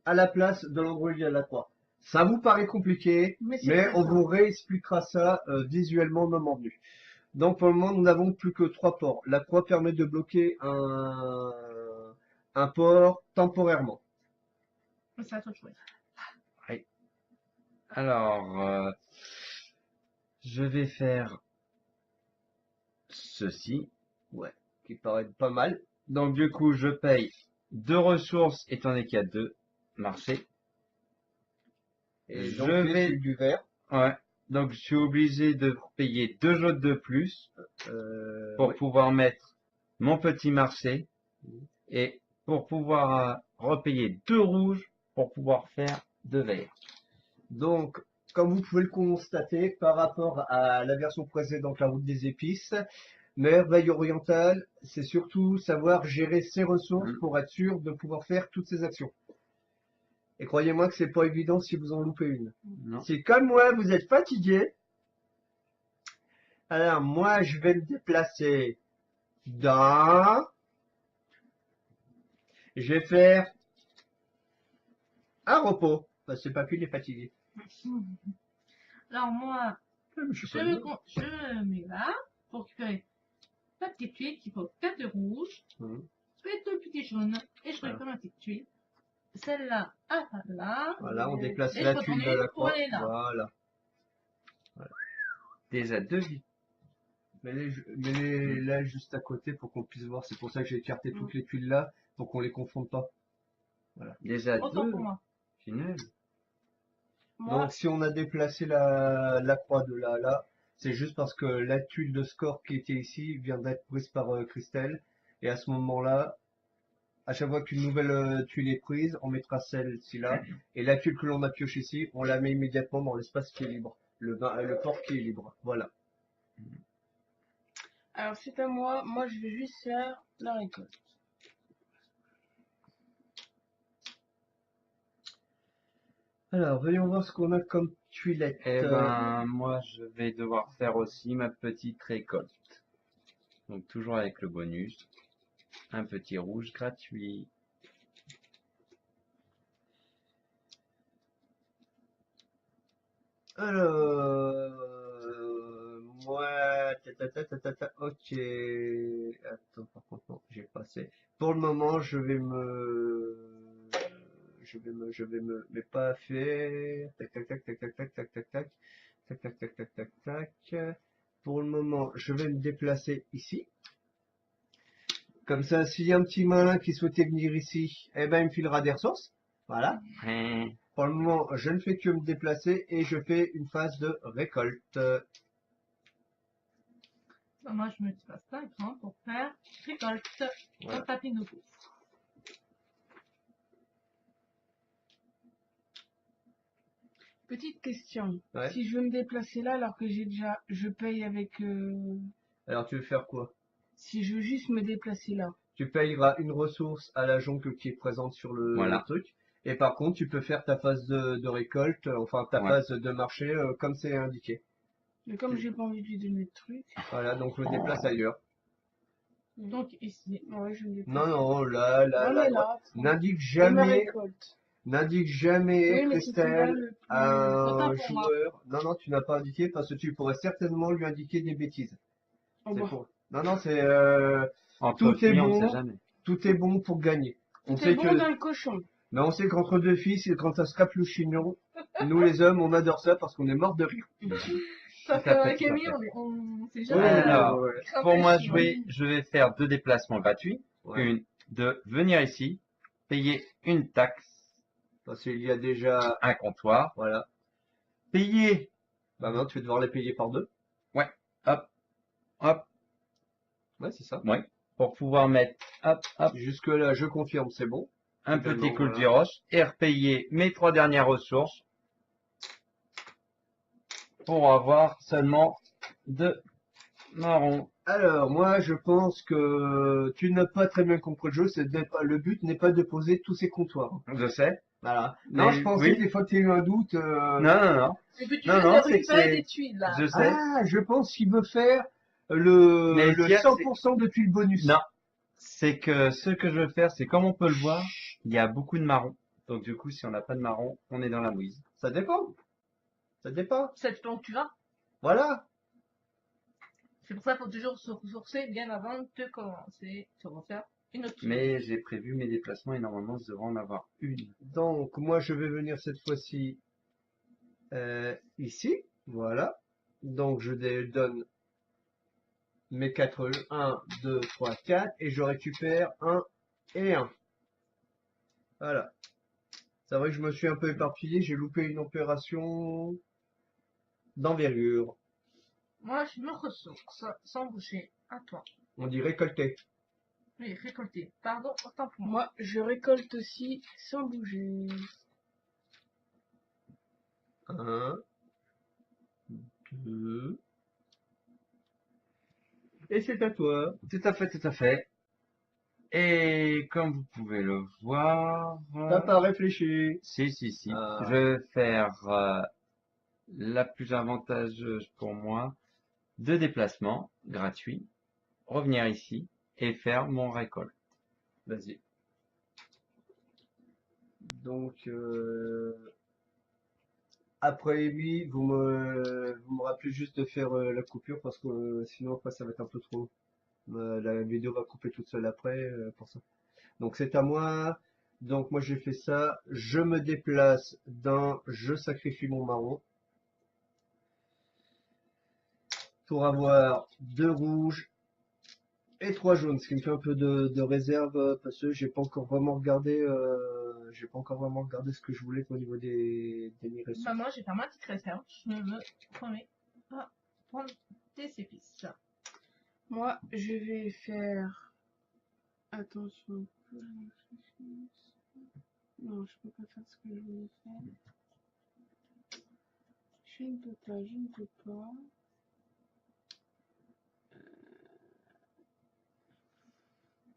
à la place de l'endroit où il y a la croix. Ça vous paraît compliqué, Mais c'est mais très on simple. vous réexpliquera ça visuellement moment venu. Donc pour le moment, nous n'avons plus que 3 ports. La croix permet de bloquer un port temporairement. C'est à toi de choisir. Alors, je vais faire ceci. Ouais, qui paraît pas mal. Donc, du coup, je paye deux ressources, étant donné qu'il y a deux marchés. Et Je donc les vais, tuiles du vert. ouais. Donc, je suis obligé de payer deux jaunes de plus pour Oui. pouvoir mettre mon petit marché et pour pouvoir repayer deux rouges pour pouvoir faire deux verts. Donc, comme vous pouvez le constater, par rapport à la version précédente, la route des épices, Merveille orientale, c'est surtout savoir gérer ses ressources pour être sûr de pouvoir faire toutes ces actions. Et croyez-moi que c'est pas évident si vous en loupez une. Non. Si comme moi, vous êtes fatigué, alors moi, je vais me déplacer dans... Je vais faire un repos. Parce que c'est pas plus, il est fatigué. Alors, moi, Je je me mets là pour récupérer ma petite tuile qui faut 4 de rouge et 2 petits jaunes. Et je récupère ma petite tuile. Celle-là, là. Voilà, on déplace Et la je tuile de retourne la pour croix. aller là. Voilà. Déjà deux vies. Mets-les là juste à côté pour qu'on puisse voir. C'est pour ça que j'ai écarté toutes les tuiles là, pour qu'on les confonde pas. Voilà. Déjà Autant deux. pour moi. Final. Moi, Donc si on a déplacé la croix de là à là, c'est juste parce que la tuile de score qui était ici vient d'être prise par Christelle. Et à ce moment-là, À chaque fois qu'une nouvelle tuile est prise, on mettra celle-ci là. Et la tuile que l'on a pioché ici, on la met immédiatement dans l'espace qui est libre. Le port qui est libre. Voilà. Alors c'est à moi. Moi je vais juste faire la récolte. Alors, voyons voir ce qu'on a comme tuilette. Eh ben, moi, je vais devoir faire aussi ma petite récolte. Donc, toujours avec le bonus. Un petit rouge gratuit. Alors, moi, ok. Attends, par contre, non, j'ai passé. Pour le moment, mais pas faire. Tac, tac, tac, tac, tac, tac, tac, tac, tac, tac, tac, tac, tac, tac, tac. Pour le moment, je vais me déplacer ici. Comme ça, s'il y a un petit malin qui souhaitait venir ici, eh ben, il me filera des ressources. Voilà. Pour le moment, je ne fais que me déplacer et je fais une phase de récolte. Moi, je me passe 5 ans pour faire récolte. Voilà. Un tapis de gauche. Petite question. Ouais. Si je veux me déplacer là alors que je paye avec, Alors, tu veux faire quoi? si je veux juste me déplacer là. Tu payeras une ressource à la jonque qui est présente sur le Voilà. truc. Et par contre, tu peux faire ta phase de récolte, enfin ta Ouais. phase de marché comme c'est indiqué. Mais comme j'ai pas envie de lui donner de trucs. Voilà, donc je me déplace ailleurs. Donc, ici. Ouais, je me déplace. Non, non, là, Non, là, mais droite. là. N'indique Et ma jamais, récolte. Oui, mais c'est celui-là Christelle, le plus. à Autant un pour moi. joueur. Non, non, tu n'as pas indiqué parce que tu pourrais certainement lui indiquer des bêtises. Oh, C'est bah. pour. Non, non, c'est Entre tout est filles, on ne bon, sait jamais. tout est bon pour gagner. On Tout est sait bon que, dans le cochon. mais on sait qu'entre deux filles, c'est quand ça se capte le chignon. Nous les hommes, on adore ça parce qu'on est mort de rire. Sauf Tout à fait, qu'avec tout à Camille, fait. on sait Ouais, jamais. Alors, ouais, cramer pour le moi chien. jouer, je vais faire 2 déplacements gratuits. ouais. Une, de venir ici, payer une taxe, Parce qu'il y a déjà, un comptoir, voilà. payer, Bah non, tu vas devoir les payer par deux. ouais, hop, hop, Ouais, c'est ça. ouais, pour pouvoir mettre, hop, hop, Jusque là, je confirme, c'est bon. un Également, petit coup de voilà. giroche et repayer mes 3 dernières ressources pour avoir seulement 2 marrons. Alors, moi, je pense que tu n'as pas très bien compris le jeu. Le but n'est pas de poser tous ces comptoirs. Je sais, Voilà. Non, mais je pensais, oui, des fois que tu as eu un doute. non, non, non, Le but du non, jeu, non, c'est de c'est que récupérer c'est, des tuiles, là. je sais, Ah, je pense qu'il veut faire mais le Pierre, 100% de tuiles bonus. non, c'est que ce que je veux faire, c'est comme on peut le voir, il y a beaucoup de marrons. Donc du coup, si on n'a pas de marrons, on est dans la mouise. Ça dépend. Ça dépend. Ça dépend où tu vas. Voilà. C'est pour ça qu'il faut toujours se ressourcer bien avant de commencer. Se refaire une autre tuile. Mais j'ai prévu mes déplacements et normalement, je devrais en avoir une. Donc, moi, je vais venir cette fois-ci ici. Voilà. Donc, donne mes 4 1, 2, 3, 4 et je récupère 1 et 1. Voilà. C'est vrai que je me suis un peu éparpillé, j'ai loupé une opération d'envergure. Moi, je me ressource sans bouger. À toi. On dit récolter. Oui, récolter. Pardon, autant pour moi. Moi, je récolte aussi sans bouger. 1, 2. Et c'est à toi. Tout à fait, tout à fait. Et comme vous pouvez le voir, T'as pas réfléchi. si, Ah. je vais faire la plus avantageuse pour moi, 2 déplacements gratuits, revenir ici et faire mon récolte. Vas-y. Donc, après lui, vous me rappelez juste de faire la coupure parce que sinon après ça va être un peu trop. La vidéo va couper toute seule après pour ça. Donc c'est à moi. Donc moi j'ai fait ça. Je me déplace je sacrifie mon marron pour avoir 2 rouges et 3 jaunes, ce qui me fait un peu de réserve parce que j'ai pas encore vraiment regardé ce que je voulais au niveau des ressources. Bah, moi, j'ai fait ma petite réserve. Je me promets à prendre des épices. Moi, je vais faire. Attention. que je réfléchisse. Non, je peux pas faire ce que je voulais faire. Je ne peux pas, je ne peux pas.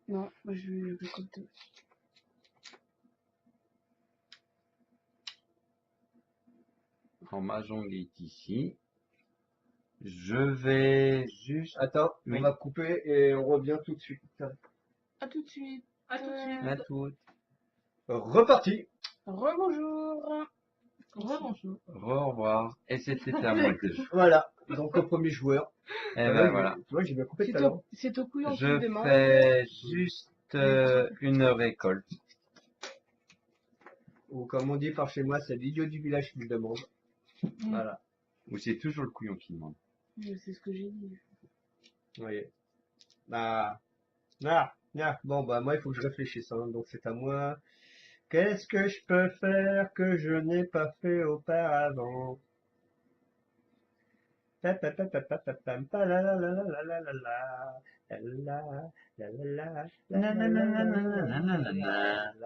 Non, moi je vais récolter. Alors, ma jungle est ici. Je vais juste... Attends, Oui. on va couper et on revient tout de suite. À tout de suite. À tout de suite. À toutes. Reparti. Rebonjour. Rebonjour. Au revoir. Et c'était à moi de jouer. Voilà, donc le premier joueur. Et Ah ben ouais, voilà. Tu vois, j'ai bien coupé tout C'est à l'heure. c'est au couillon qui Je demande. fais juste une récolte. Ou comme on dit par chez moi, c'est l'idiot du village qui le demande. Voilà, Ou c'est toujours le couillon qui demande. C'est ce que j'ai dit. vous voyez. Bon, bah moi, il faut que je réfléchisse, hein, donc c'est à moi. Qu'est-ce que je peux faire que je n'ai pas fait auparavant?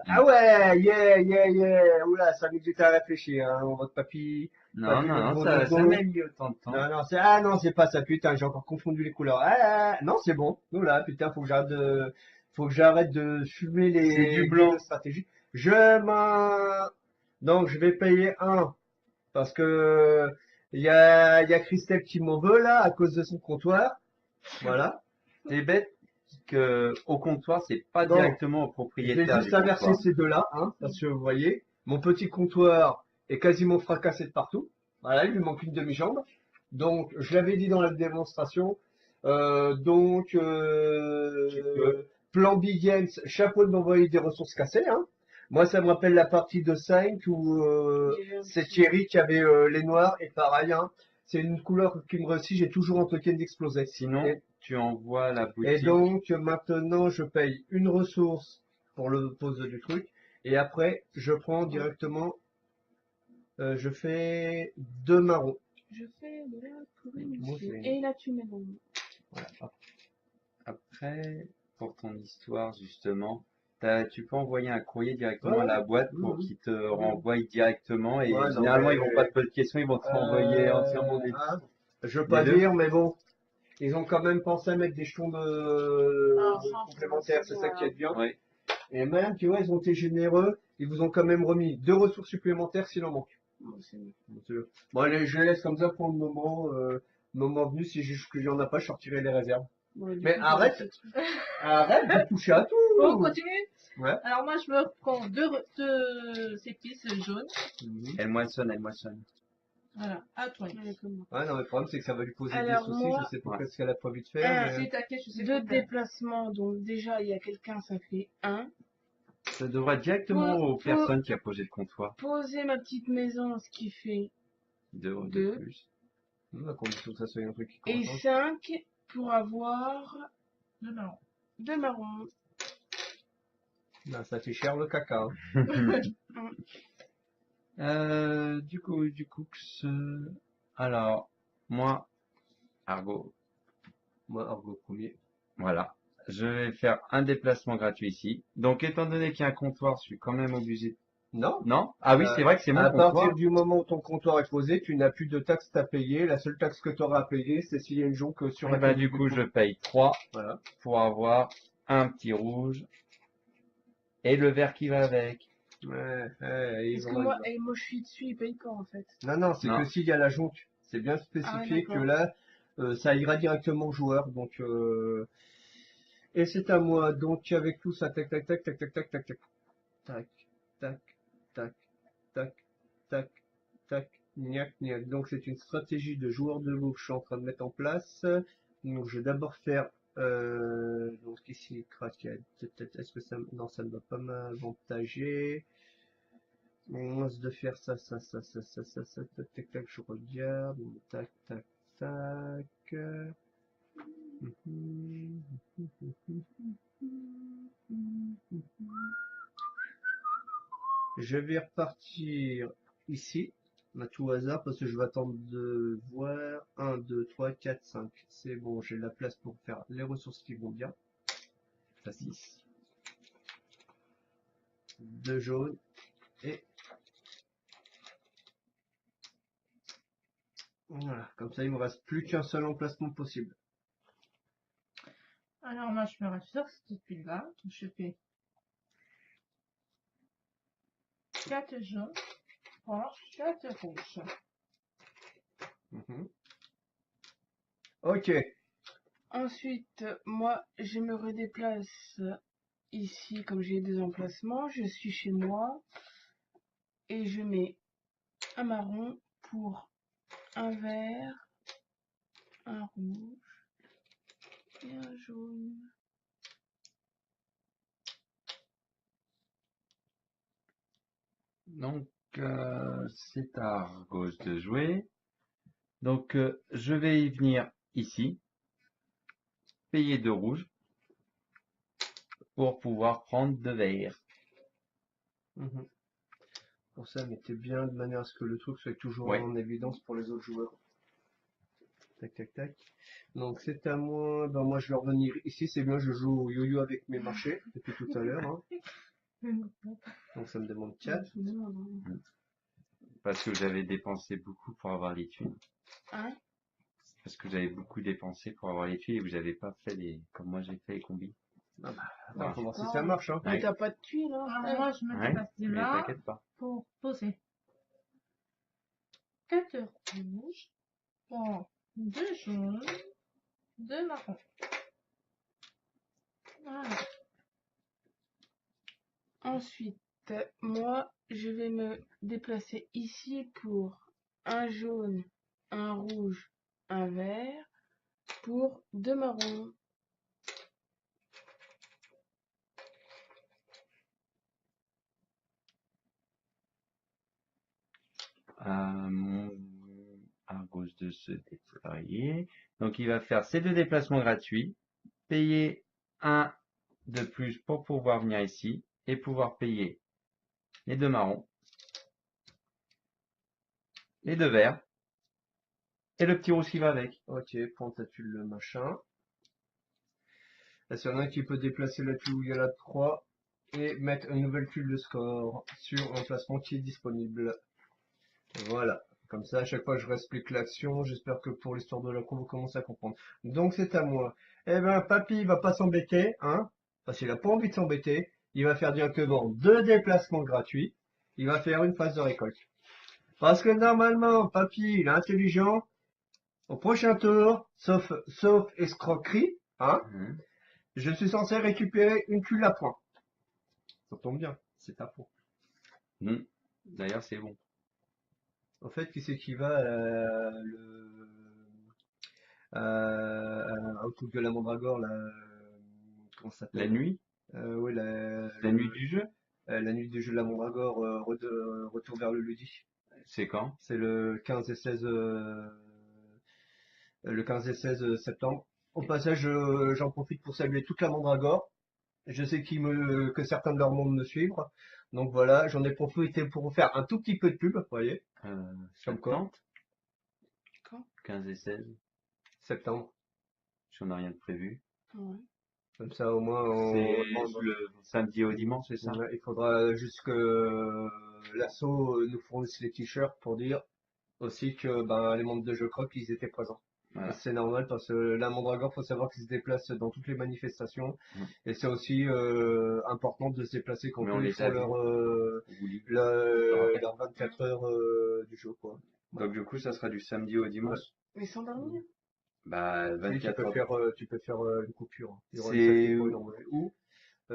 Ah ouais, yeah. Oula, 5 minutes à réfléchir, hein, votre papy. Non, Papy, non, votre non, bon ça a dodo. jamais mis autant de temps. Non, c'est pas ça, putain, j'ai encore confondu les couleurs. Non, c'est bon. Oula, putain, faut que j'arrête de fumer C'est les du blanc. de stratégie. Donc, je vais payer un. Parce que, il y a Christelle qui m'en veut, là, à cause de son comptoir. Voilà. C'est bête que au comptoir, c'est pas Bon, directement au Je vais propriétaire juste du inverser comptoir. ces deux-là, hein, parce que vous voyez, mon petit comptoir est quasiment fracassé de partout. Voilà, il lui manque une demi-jambe. Donc, je l'avais dit dans la démonstration. Plan Big Games, chapeau de m'envoyer des ressources cassées. Hein. Moi, ça me rappelle la partie de 5 où c'est Thierry qui avait les noirs et pareil. Hein, c'est une couleur qui me réussit. J'ai toujours un token d'exploser. Sinon, tu envoies la Et boutique. donc, maintenant, je paye une ressource pour le pose du truc. Et après, je prends directement, je fais 2 marrons. Je fais de la pourrie, Moi, monsieur. c'est- Et là, tu mets bon. Voilà. Hop. Après, pour ton histoire, justement, tu peux envoyer un courrier directement Ouais, à la boîte pour mhm. qu'ils te renvoient directement. Et Ouais, non, généralement, mais- ils vont pas te poser de questions, ils vont te renvoyer entièrement des... Hein, je veux des pas deux. dire, mais bon, ils ont quand même pensé à mettre des jetons complémentaires, c'est ça qui est bien. Oui. Et même, tu vois, ils ont été généreux, ils vous ont quand même remis 2 ressources supplémentaires s'il en manque. Bon, c'est bon. Bon, allez, je laisse comme ça pour le moment venu, si je juge qu'il y en a pas, je sortirai les réserves. Bon, du Mais coup, arrête. ça va être- Arrête de toucher à tout. Bon, on continue. Ouais. Alors moi, je me prends deux épices jaunes. Elle moissonne, elle moissonne. Voilà, à toi. Ouais, comme moi. Ouais, non, mais le problème, c'est que ça va lui poser Alors, des soucis, moi, je sais pas ouais. ce qu'elle a prévu de faire. C'est taquet, je sais Deux pas faire. déplacements, donc déjà, il y a quelqu'un, ça fait 1. Ça devrait être directement aux Pour- personnes qui a posé le comptoir. Poser ma petite maison, ce qui fait Deux de Deux. plus. À condition que ça soit un truc qui et correspond. 5 pour avoir Le marron. 2 marrons. Non, ça fait cher le caca. Hein. Du coup, alors, moi, Argo, Moi, Argo premier. voilà. Je vais faire un déplacement gratuit ici. Donc, étant donné qu'il y a un comptoir, je suis quand même obligé. Non. Non? Ah oui, c'est vrai que c'est mon À comptoir. partir du moment où ton comptoir est posé, tu n'as plus de taxes à payer. La seule taxe que tu auras à payer, c'est s'il y a une jonque sur Et la bah, tête du coup, comptoir. je paye 3 Voilà. pour avoir un petit rouge et le vert qui va avec. Ouais, Parce que moi, moi, je suis dessus, il paye pas, en fait. Non, c'est Non. que s'il y a la jonque, c'est bien spécifié Ah, que d'accord. là, ça ira directement au joueur. Donc, et c'est à moi. Donc, avec tout ça, tac, tac, tac, tac, tac, tac, tac, tac, tac, tac, tac, tac, tac, tac, gnac, gnac. Donc, c'est une stratégie de joueur de loup que je suis en train de mettre en place. Donc, je vais d'abord faire, donc ici, crack, est-ce que ça, non, ça ne va pas m'avantager. On lance de faire ça, tac, tac, tac, je regarde, tac, tac, tac. Je vais repartir ici, à tout hasard, parce que je vais attendre de voir 1, 2, 3, 4, 5. C'est bon, j'ai la place pour faire les ressources qui vont bien. Ça 6. 2 jaunes et voilà. Comme ça, il me reste plus qu'un seul emplacement possible. Alors moi je me rassure cette tuile-là. Je fais 4 jaunes pour 4 rouges. Mhm. Ok. Ensuite, moi, je me redéplace ici, comme j'ai des emplacements. Je suis chez moi et je mets un marron pour un vert, un rouge et un jaune. Donc, c'est à gauche de jouer. Donc, je vais y venir ici, payer 2 rouges pour pouvoir prendre 2 verts. Mhm. Pour ça, mettez bien de manière à ce que le truc soit toujours Ouais. en évidence pour les autres joueurs. Tac, tac, tac. Donc c'est à moi. Ben, moi, je vais revenir ici. C'est bien, je joue au yo-yo avec mes marchés depuis tout à l'heure. Hein. Donc ça me demande 4. Parce que vous avez dépensé beaucoup pour avoir les thunes. Hein? Parce que vous avez beaucoup dépensé pour avoir les thunes et vous n'avez pas fait les, comme moi j'ai fait les combis. Attends, Voilà. faut voir si ça marche. Hein. Mais t'as pas de tuiles, hein? Alors moi je me Ouais, déplace de mais là t'inquiète pas. pour poser 4 rouges pour 2 jaunes, 2 marrons. Voilà. Ensuite, moi, je vais me déplacer ici pour un jaune, un rouge, un vert, pour 2 marrons. Mon Argos de se déployer. Donc il va faire ces 2 déplacements gratuits, payer 1 de plus pour pouvoir venir ici et pouvoir payer les 2 marrons, les 2 verts et le petit rouge qui va avec. Ok, prends ta tuile le machin. Là, s'il y en a un qui peut déplacer la tuile où il y a la 3 et mettre une nouvelle tuile de score sur un placement qui est disponible. Voilà. Comme ça, à chaque fois, je explique l'action. J'espère que pour l'histoire de la cour, vous commencez à comprendre. Donc, c'est à moi. Eh ben, papy, il va pas s'embêter, hein, parce qu'il a pas envie de s'embêter. Il va faire directement 2 déplacements gratuits. Il va faire une phase de récolte. Parce que normalement, papy, il est intelligent. Au prochain tour, sauf escroquerie, hein, Mhm. je suis censé récupérer une tuile à point. Ça tombe bien, c'est ta faute. Mhm. D'ailleurs c'est bon. En fait, qui c'est qui va au truc de la Mandragore, là, comment ça La s'appelle? nuit, Oui, la nuit du jeu, la nuit du jeu de la Mandragore, retour vers le Ludi. c'est quand? C'est le 15 et 16, le 15 et 16 septembre. Au passage, j'en profite pour saluer toute la Mandragore. Je sais que certains de leur monde me suivent. Donc voilà, j'en ai profité pour vous faire un tout petit peu de pub, vous voyez, comme quoi, 70, Quand? 15 et 16, septembre. si on n'a rien de prévu. Ouais. Comme ça, au moins, C'est on demande. le samedi au dimanche, c'est ça? Ouais, il faudra juste que l'assaut nous fournisse les t-shirts pour dire aussi que ben, les membres de Je Croque, ils étaient présents. Voilà. C'est normal parce que la Mandragore, faut savoir qu'ils se déplacent dans toutes les manifestations. Mm. Et c'est aussi important de se déplacer quand Mais on eux, ils les font a vus. Ouli, je te rappelle. leurs 24 heures du jeu, quoi. Donc du coup, ça sera du samedi au dimanche. Mais sans dormir? Bah, Oui, 24 heures. tu peux faire une coupure. Hein. Il y aura une salle qui C'est pourrait l'enlever. Ou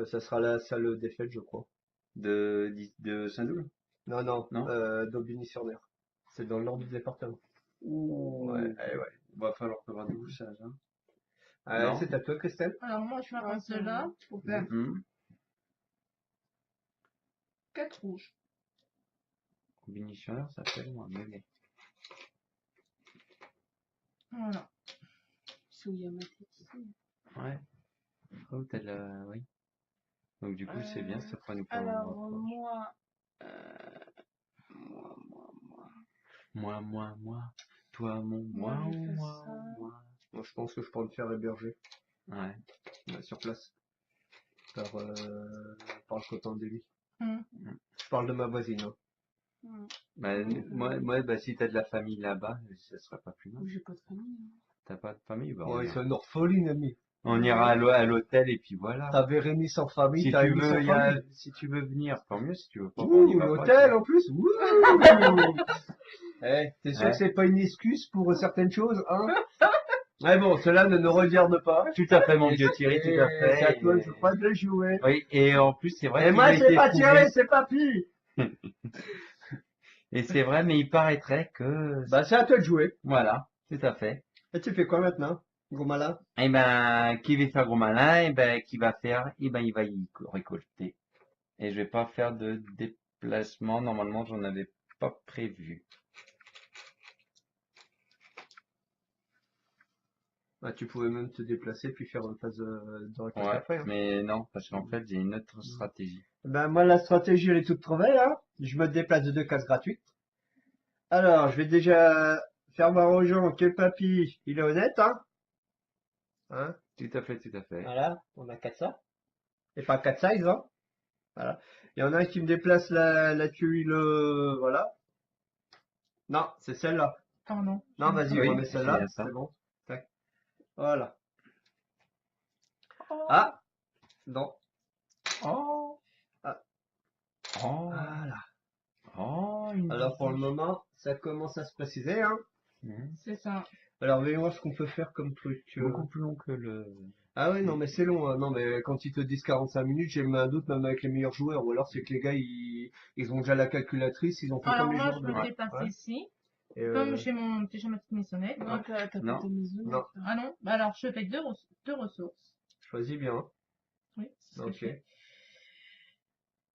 ça sera la salle des fêtes, je crois. de Saint-Doul? Non, non, Non? d'Aubigny-sur-Mer. C'est dans le nord du département. Ouh, Ouais. ouais. Va falloir prévoir du couchage, hein. Ah, Non? c'est à toi, Christelle? Alors moi je vais Ouais, prendre c'est cela bon. pour faire Hmm. 4 rouges. Combinaison, ça fait loin, mais bon. Voilà. C'est où il y a ma tête ici. Ouais. Oh, t'as de la... Oui. Donc du coup, c'est bien, ça fera nous faire un Alors, rapproche. moi, Toi, mon, Moi, je fais moi, ça. moi. Moi, je pense que je pourrais me faire héberger Ouais. sur place par le coton de Delhi. Je parle de ma voisine. Hein. Bah, moi, bah, si t'as de la famille là-bas, ça sera pas plus mal. J'ai pas de famille. T'as pas de famille? Bah, Ouais, c'est une orpheline, ami. on ira à l'hôtel et puis voilà. T'avais Rémi sans famille, Si t'as tu Rémi sans veux, famille. si tu veux venir, tant mieux. Si tu veux pas, on y Ouh, va pas, l'hôtel en plus. Ouh. T'es sûr Ouais. que c'est pas une excuse pour certaines choses, hein? Mais bon, cela ne nous regarde pas. Tout à fait, mon Et vieux Thierry, tout à fait. c'est à toi, Et- je crois, de le jouer. Oui, et en plus, c'est vrai Et qu'il moi, a c'est été pas trouvé. Thierry, c'est Papy. Et c'est vrai, mais il paraîtrait que... Bah, c'est à toi de jouer. Voilà, tout à fait. Et tu fais quoi maintenant, gros malin? Eh ben, qui va faire gros malin, eh ben, qui va faire, eh ben, il va y récolter. Et je vais pas faire de déplacement. Normalement, j'en avais pas prévu. Bah, tu pouvais même te déplacer puis faire une phase de récolte Ouais, après. Hein. mais non, parce qu'en fait, j'ai une autre stratégie. Ben, moi, la stratégie, elle est toute trouvée, hein. Je me déplace de 2 cases gratuites. Alors, je vais déjà faire voir aux gens que Papy, il est honnête, hein. Hein? Tout à fait, tout à fait. Voilà, on a 400. Et pas 4 size, hein. Voilà. Il y en a un qui me déplace la tuile, voilà. Non, c'est celle-là. Pardon. Non, vas-y, Oui, remets c'est celle-là. bien ça. C'est bon. Tac. Voilà. Oh. Ah! Non. Oh, Ah. oh, Voilà. oh, une Alors, pour le bouche. moment, ça commence à se préciser, hein. Mhm. C'est ça. Alors, voyons voir ce qu'on peut faire comme truc. Beaucoup plus long que le... Ah oui, non, mais c'est long. Hein. Non, mais quand ils te disent 45 minutes, j'ai un doute même avec les meilleurs joueurs. Ou alors, c'est que les gars, ils ont déjà la calculatrice, ils ont fait Alors comme les moi, joueurs je de me déplace Ouais. ici. Et, Comme j'ai déjà ma petite maisonnette. Non, t'as pas Non. de maison. Non. Ah non, bah alors je fais deux ressources. choisis bien. Hein. Oui, c'est ce que je Ok. fais.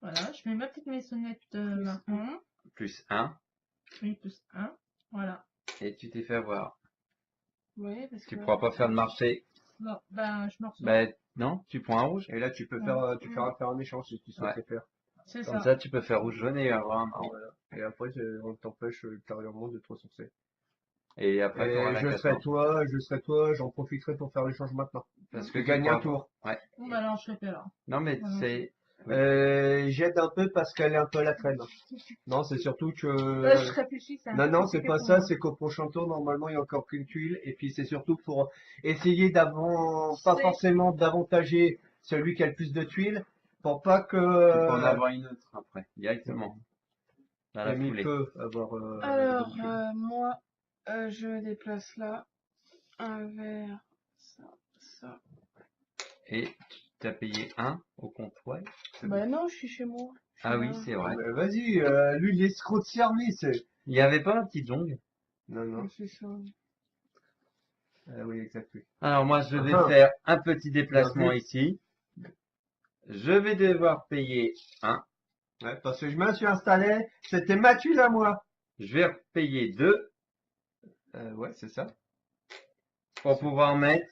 Voilà, je mets ma petite maisonnette marron. Plus 1. Oui, plus 1. Voilà. Et tu t'es fait avoir. Ouais, parce Tu que. pourras pas faire de marché. Bon, ben je me ressors. Ben, non, tu prends un rouge. Et là, tu peux Ouais. faire un échange si tu souhaites Ouais. le faire. C'est Comme ça. ça, tu peux faire rouge jaune et avoir un marron. Voilà. Et après, on t'empêche ultérieurement de te ressourcer. Et après, tu auras Et la je serai toi, j'en profiterai pour faire l'échange maintenant. Parce Que que tu gagner un pourras tour. pas. Ouais. Bon, bah alors je le fais alors. Non, mais Voilà. c'est... Oui. J'aide un peu parce qu'elle est un peu à la traîne. Non, c'est surtout que... Là, je réfléchis, c'est un Non, peu non, c'est compliqué pas pour ça, moi. c'est qu'au prochain tour, normalement, il y a encore qu'une tuile, et puis c'est surtout pour essayer d'avant, pas C'est- forcément d'avantager celui qui a le plus de tuiles, pour pas que, Tu peux en avoir une autre après, directement. Dans la Amy foulée. peut avoir, Alors, une tuile. moi, je me déplace là. Un verre, ça. Et tu as payé 1 au comptoir. Bah non, je suis chez moi. Je suis Ah oui, là. c'est vrai. Mais vas-y, lui, il est escroc de service. Il n'y avait pas un petit jongle. Non, non, C'est ça. oui, exact, oui. Alors moi, je vais Ah. faire un petit déplacement Bien vu. ici. Je vais devoir payer 1. Ouais, parce que je me suis installé, c'était ma tuile à moi. Je vais payer 2 Ouais, c'est ça. pour pouvoir mettre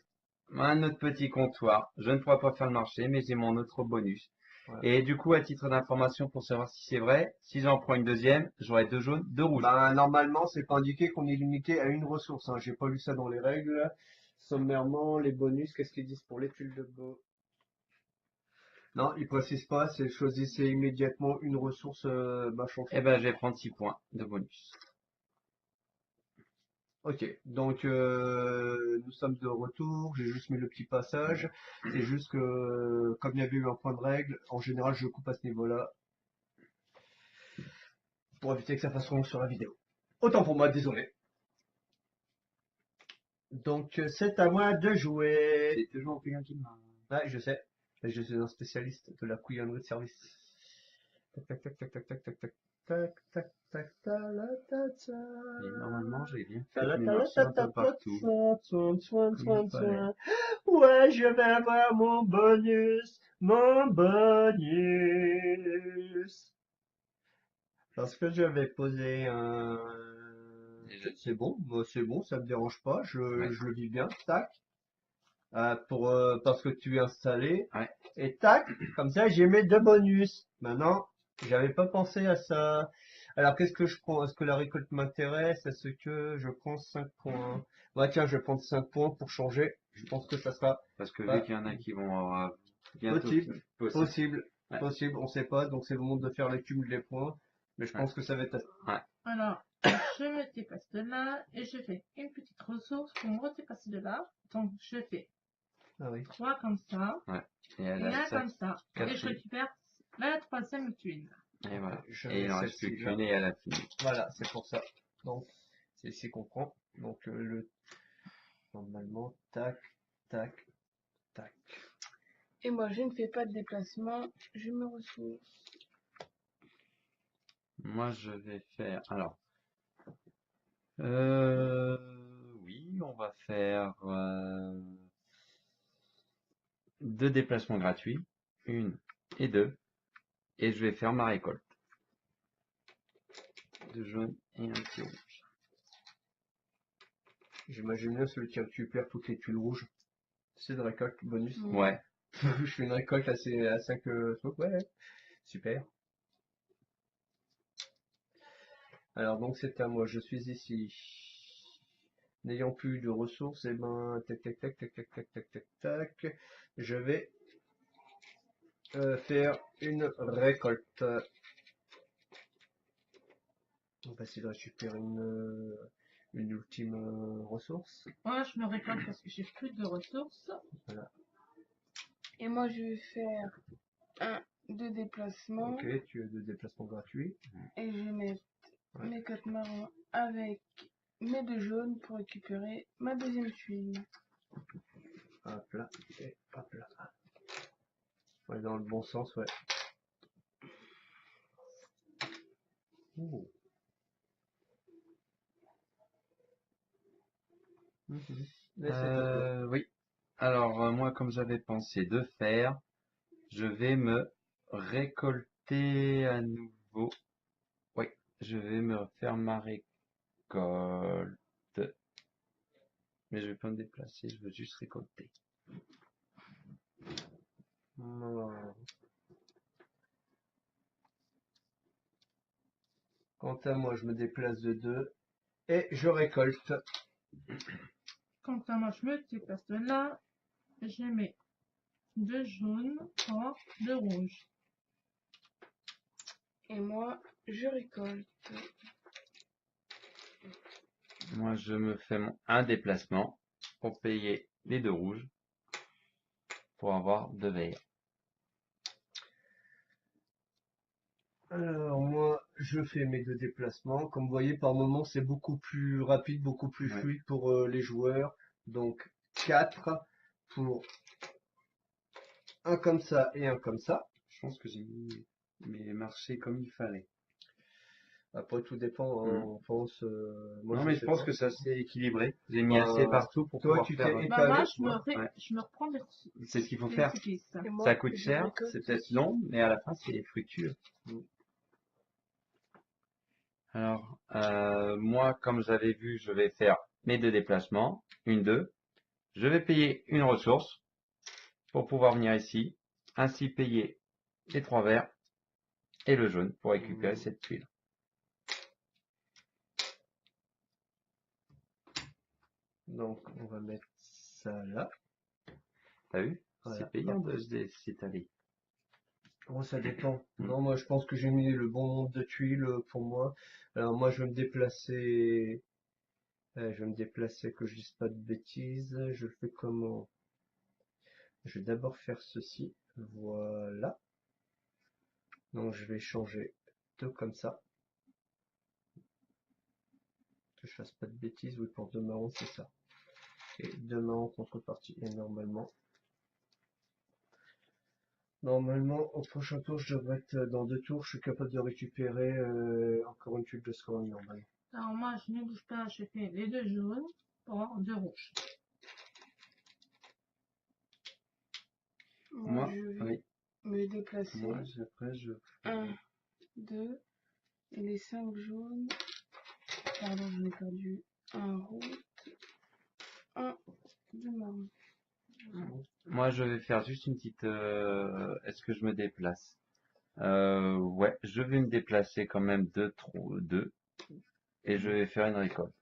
un autre petit comptoir. Je ne pourrai pas faire le marché, mais j'ai mon autre bonus. Voilà. Et du coup, à titre d'information, pour savoir si c'est vrai, si j'en prends une deuxième, j'aurai 2 jaunes, 2 rouges. Bah, normalement, c'est pas indiqué qu'on est limité à une ressource. Hein. J'ai pas lu ça dans les règles. Sommairement, les bonus, qu'est-ce qu'ils disent pour les tuiles de beau? Non, ils précisent pas. C'est choisissez immédiatement une ressource machin. Eh ben, je vais prendre 6 points de bonus. Ok, donc nous sommes de retour. J'ai juste mis le petit passage. C'est juste que comme il y avait eu un point de règle, en général, je coupe à ce niveau-là pour éviter que ça fasse long sur la vidéo. Autant pour moi, désolé. Donc c'est à moi de jouer. C'est toujours quelqu'un qui m'a... Ouais, je sais. Et je suis un spécialiste de la couillonnerie de service. Tac, tac, tac, tac, tac, tac, tac, tac, tac, tac, tac, ta la ta ta. Et normalement, j'ai bien Ta fait la mes ta la marchés ta un ta peu ta, partout. soin, soin, soin, Comme soin, il fallait. soin. Ouais, je vais avoir mon bonus, mon bonus. Parce que je vais poser un... Déjà. C'est bon, moi, c'est bon, ça me dérange pas, je Ouais. le vis bien, tac. Parce que tu es installé. Ouais. Et tac, comme ça j'ai mes 2 bonus. Maintenant, j'avais pas pensé à ça. Alors qu'est-ce que je prends? Est-ce que la récolte m'intéresse? Est-ce que je prends 5 points? Bah tiens, je vais prendre 5 points pour changer. Je pense que ça sera Parce que Ouais. vu qu'il y en a qui vont avoir bientôt possible. possible. Possible. Ouais. possible, on sait pas, donc c'est le moment de faire le cumul des points. Mais je Ouais. pense que ça va être... Alors, je me déplace de là et je fais une petite ressource pour me redéplacer de là. Donc, je fais Ah oui. 3 comme ça Et elle et a 1 ça. comme ça. Et je quatrième. récupère la troisième tuile. Et voilà. Je Et il mets en reste plus celle-ci là. qu'une et elle a fini. Voilà, c'est pour ça. Donc, c'est ici qu'on prend. Donc, normalement, tac, tac, tac. Et moi, je ne fais pas de déplacement, je me ressource. Moi, je vais faire. Alors, oui, on va faire 2 déplacements gratuits, 1 et 2, et je vais faire ma récolte. 2 jaunes et un petit rouge. J'imagine bien celui qui récupère toutes les tuiles rouges. C'est de récolte bonus. Ouais, Je fais une récolte à 5 trucs. Ouais, super. Alors, donc, c'est à moi. Je suis ici. N'ayant plus de ressources, et ben, tac, tac, tac, tac, tac, tac, tac, tac, tac. Je vais faire une récolte. On va essayer de récupérer une ultime ressource. Moi, je me récolte parce que j'ai plus de ressources. Voilà. Et moi, je vais faire 2 déplacements. Ok, tu as 2 déplacements gratuits. Et je vais mettre Ouais. mes 4 marrons avec mes 2 jaunes pour récupérer ma deuxième tuile. Hop là, et hop là. Ouais, dans le bon sens, ouais. Ouh. Mhm. Mais c'est à toi. oui. Alors, moi, comme j'avais pensé de faire, je vais me récolter à nouveau. Oui, je vais me faire ma récolte. Mais je vais pas me déplacer, je veux juste récolter. Non. Quant à moi, je me déplace de 2 et je récolte. Quant à moi, je me déplace de là. Je mets 2 jaunes, 3, 2 rouges. Et moi, je récolte. Moi, je me fais un déplacement pour payer les 2 rouges pour avoir 2 verts. Alors moi, je fais mes 2 déplacements. Comme vous voyez, par moment, c'est beaucoup plus rapide, beaucoup plus Ouais. fluide pour les joueurs. Donc 4 pour un comme ça et un comme ça. Je pense que j'ai mis mes marchés comme il fallait. Après, tout dépend, hein, on pense. Moi, Non, je mais je sais pense pas. que ça s'est équilibré. J'ai mis Bah, assez partout pour toi, pouvoir tu faire. t'es Bah, moi, étalé, toi. Ouais. je me reprends des C'est ce qu'il faut des faire. cyclistes. Et moi, Ça coûte je cher, récolte c'est peut-être aussi. long, mais à la fin, c'est fructueux. Alors, moi, comme j'avais vu, je vais faire mes 2 déplacements. 1, 2. Je vais payer une ressource pour pouvoir venir ici. Ainsi payer les 3 verts et le jaune pour récupérer cette tuile. Donc, on va mettre ça là. T'as vu? Voilà. C'est payant de s'étaler. Bon, ça dépend. Mm. Non, moi, je pense que j'ai mis le bon nombre de tuiles pour moi. Alors, moi, je vais me déplacer. Je vais me déplacer, que je dise pas de bêtises. Je le fais comment? Je vais d'abord faire ceci. Voilà. Donc, je vais changer deux comme ça. Que je fasse pas de bêtises. Oui, pour 2 marrons, c'est ça. Et 2 marrons contrepartie. Et normalement, au prochain tour, je devrais être dans 2 tours. Je suis capable de récupérer encore une tuile de scoring normalement. Alors, moi, je ne bouge pas, je fais les 2 jaunes pour avoir 2 rouges. Moi, je vais oui. me déplacer. Moi, après, je. 1, 2, et les 5 jaunes. Pardon, j'en ai perdu un rouge. 1, 2 marrons. Moi, je vais faire juste une petite. Est-ce que je me déplace? Ouais, je vais me déplacer quand même 2, et je vais faire une récolte.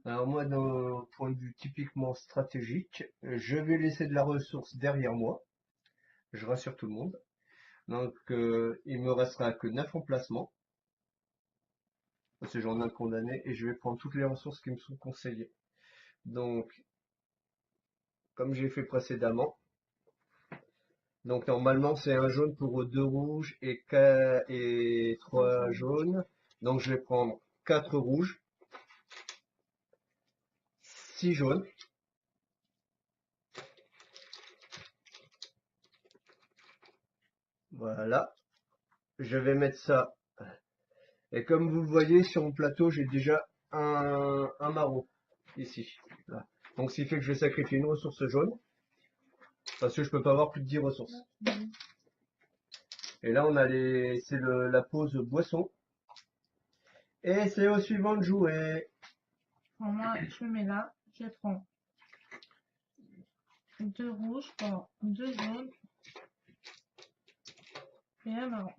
Alors moi, d'un point de vue typiquement stratégique, je vais laisser de la ressource derrière moi. Je rassure tout le monde. Donc il me restera que 9 emplacements. Parce que j'en ai un condamné et je vais prendre toutes les ressources qui me sont conseillées. Donc, comme j'ai fait précédemment, donc normalement c'est un jaune pour 2 rouges et 3 jaunes. Donc je vais prendre 4 rouges, 6 jaunes. Voilà. Je vais mettre ça. Et comme vous le voyez sur mon plateau, j'ai déjà un marron ici. Là. Donc ce qui fait que je vais sacrifier une ressource jaune. Parce que je peux pas avoir plus de 10 ressources. Et là on a c'est la pause boisson. Et c'est au suivant de jouer. Pour moi, je mets là, je prends 2 rouges, pardon, 2 jaunes et un marron.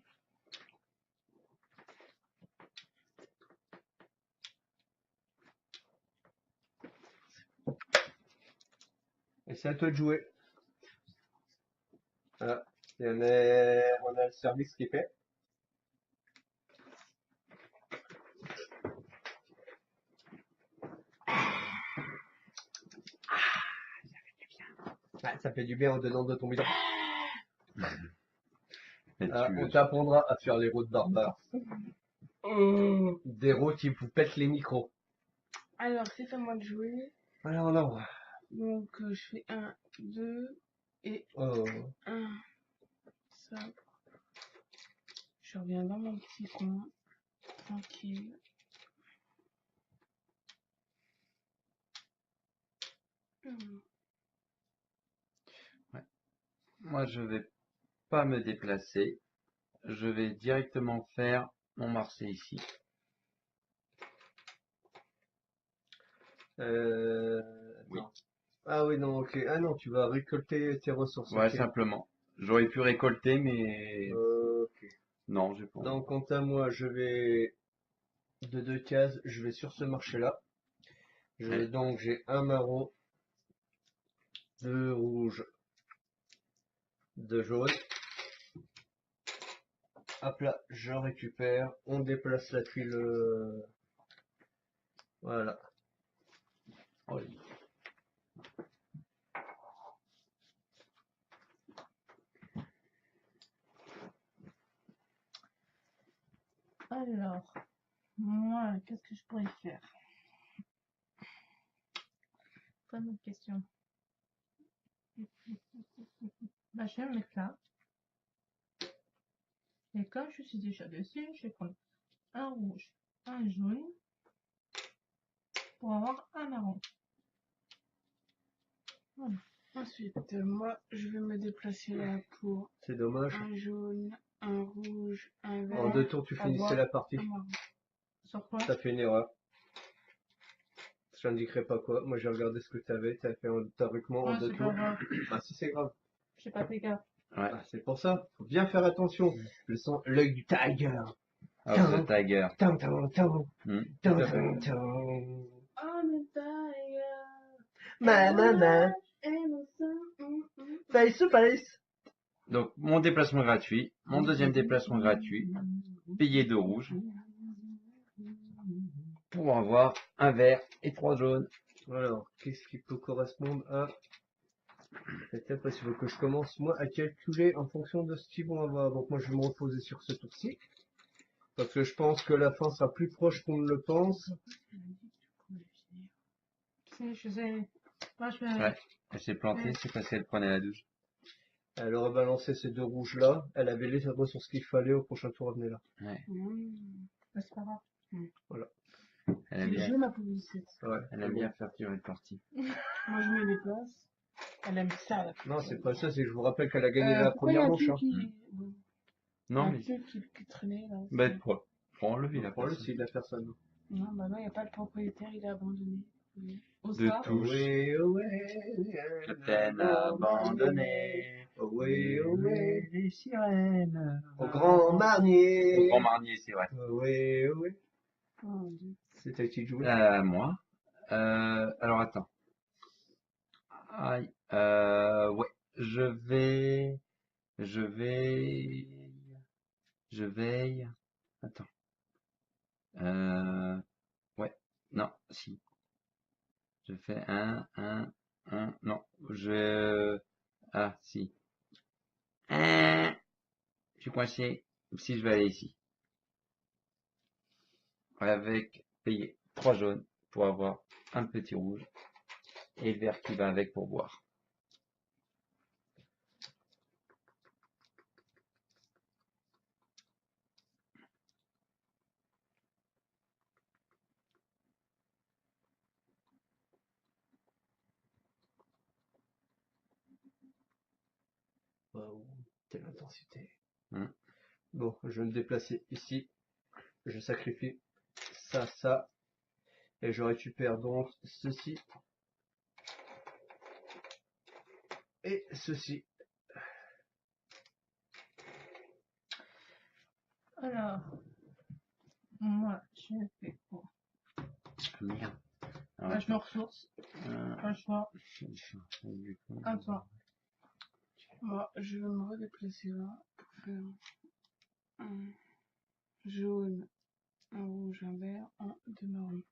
Et c'est à toi de jouer. Voilà. Et on a le service qui est fait. Ah, ça fait du bien en donnant de ton bidon. Et On t'apprendra à faire les routes barbares. Des routes qui vous pètent les micros. Alors, c'est à moi de jouer. Alors non. Donc, je fais 1, 2 et Oh. 1. Ça. Je reviens dans mon petit coin. Tranquille. Moi, je vais pas me déplacer. Je vais directement faire mon marché ici. Oui. Attends. Ah oui, non, ok. Ah non, tu vas récolter tes ressources. Ouais, Ok. simplement. J'aurais pu récolter, mais Ok. non, j'ai pas. Donc, quant à moi, je vais de 2 cases, je vais sur ce marché-là. Ouais. Donc, j'ai un marron, 2 rouges, 2 jaunes. Hop là, je récupère. On déplace la tuile. Voilà. Oui. Alors, moi, qu'est-ce que je pourrais faire? Très bonne question. Bah, je vais me mettre là. Et comme je suis déjà dessus, je vais prendre un rouge, un jaune pour avoir un marron. Voilà. Ensuite, moi, je vais me déplacer là pour C'est dommage. un jaune, un rouge, un vert. En 2 tours, tu un finissais blanc, la partie. un marron. Sur quoi? T'as fait une erreur. Je n'indiquerai pas quoi. Moi, j'ai regardé ce que t'avais. T'as fait théoriquement en Ouais, 2 c'est pas tours. grave. Ah, si, c'est grave. J'ai pas fait gaffe. Ouais. Ah, c'est pour ça. Faut bien faire attention. L'œil du tiger. Of the Tiger. Tan, tan, tan. Hmm. Tan, Tout à fait. tan, tan. Oh, le tiger. Manana. Innocent. Face to face. Donc, mon déplacement gratuit, mon deuxième déplacement gratuit, payer 2 rouges pour avoir un vert et 3 jaunes. Alors, qu'est-ce qui peut correspondre à... Peut-être parce qu'il faut que je commence, moi, à calculer en fonction de ce qu'ils vont avoir. Donc, moi, je vais me reposer sur ce tour-ci. Parce que je pense que la fin sera plus proche qu'on ne le pense. Si, je sais. Moi, je vais. Ouais. Elle s'est plantée, c'est parce qu'elle prenait la douche. Elle aurait balancé ces 2 rouges-là. Elle avait les ressources qu'il fallait. Au prochain tour, elle venait là. Ouais. Mais c'est pas grave. Voilà. Elle aime C'est bien, jeu ma publicité. Ouais. elle aime bien faire durer une partie. Moi, je me déplace. Elle aime ça, la Non, c'est pas ça. C'est que je vous rappelle qu'elle a gagné la pourquoi il y a première un manche. truc Hein. qui... Bon, Non, un mais truc qui traînait, là. bah, prends-le, il a Prends-le personne. s'il a personne. Non, bah non, il n'y a pas le propriétaire, il a abandonné. Oui. Au De ça touche. Ohé, ohé, Je peine abandonné. Ohé, ohé, Les sirènes. au grand marnier. Au Grand Marnier, c'est vrai. Ohé, ohé. Oh, mon Dieu. C'est à qui de jouer? Moi. Alors attends. Aïe. Ouais. Je veille. Attends. Ouais. Non, si. Je fais non. Ah, si. Je suis coincé. Si je vais aller ici. Avec payer 3 jaunes pour avoir un petit rouge. Et le vert qui va avec pour boire. Waouh, quelle intensité. Hum. Bon, je vais me déplacer ici. Je sacrifie ça. Et je récupère donc ceci. Et ceci. Alors, moi, je fais quoi? Merde. Alors, Bah, je me ressource. Pas le choix. du coup, À toi. Moi, je vais me redéplacer là pour faire un jaune, un rouge, un vert, un de marron.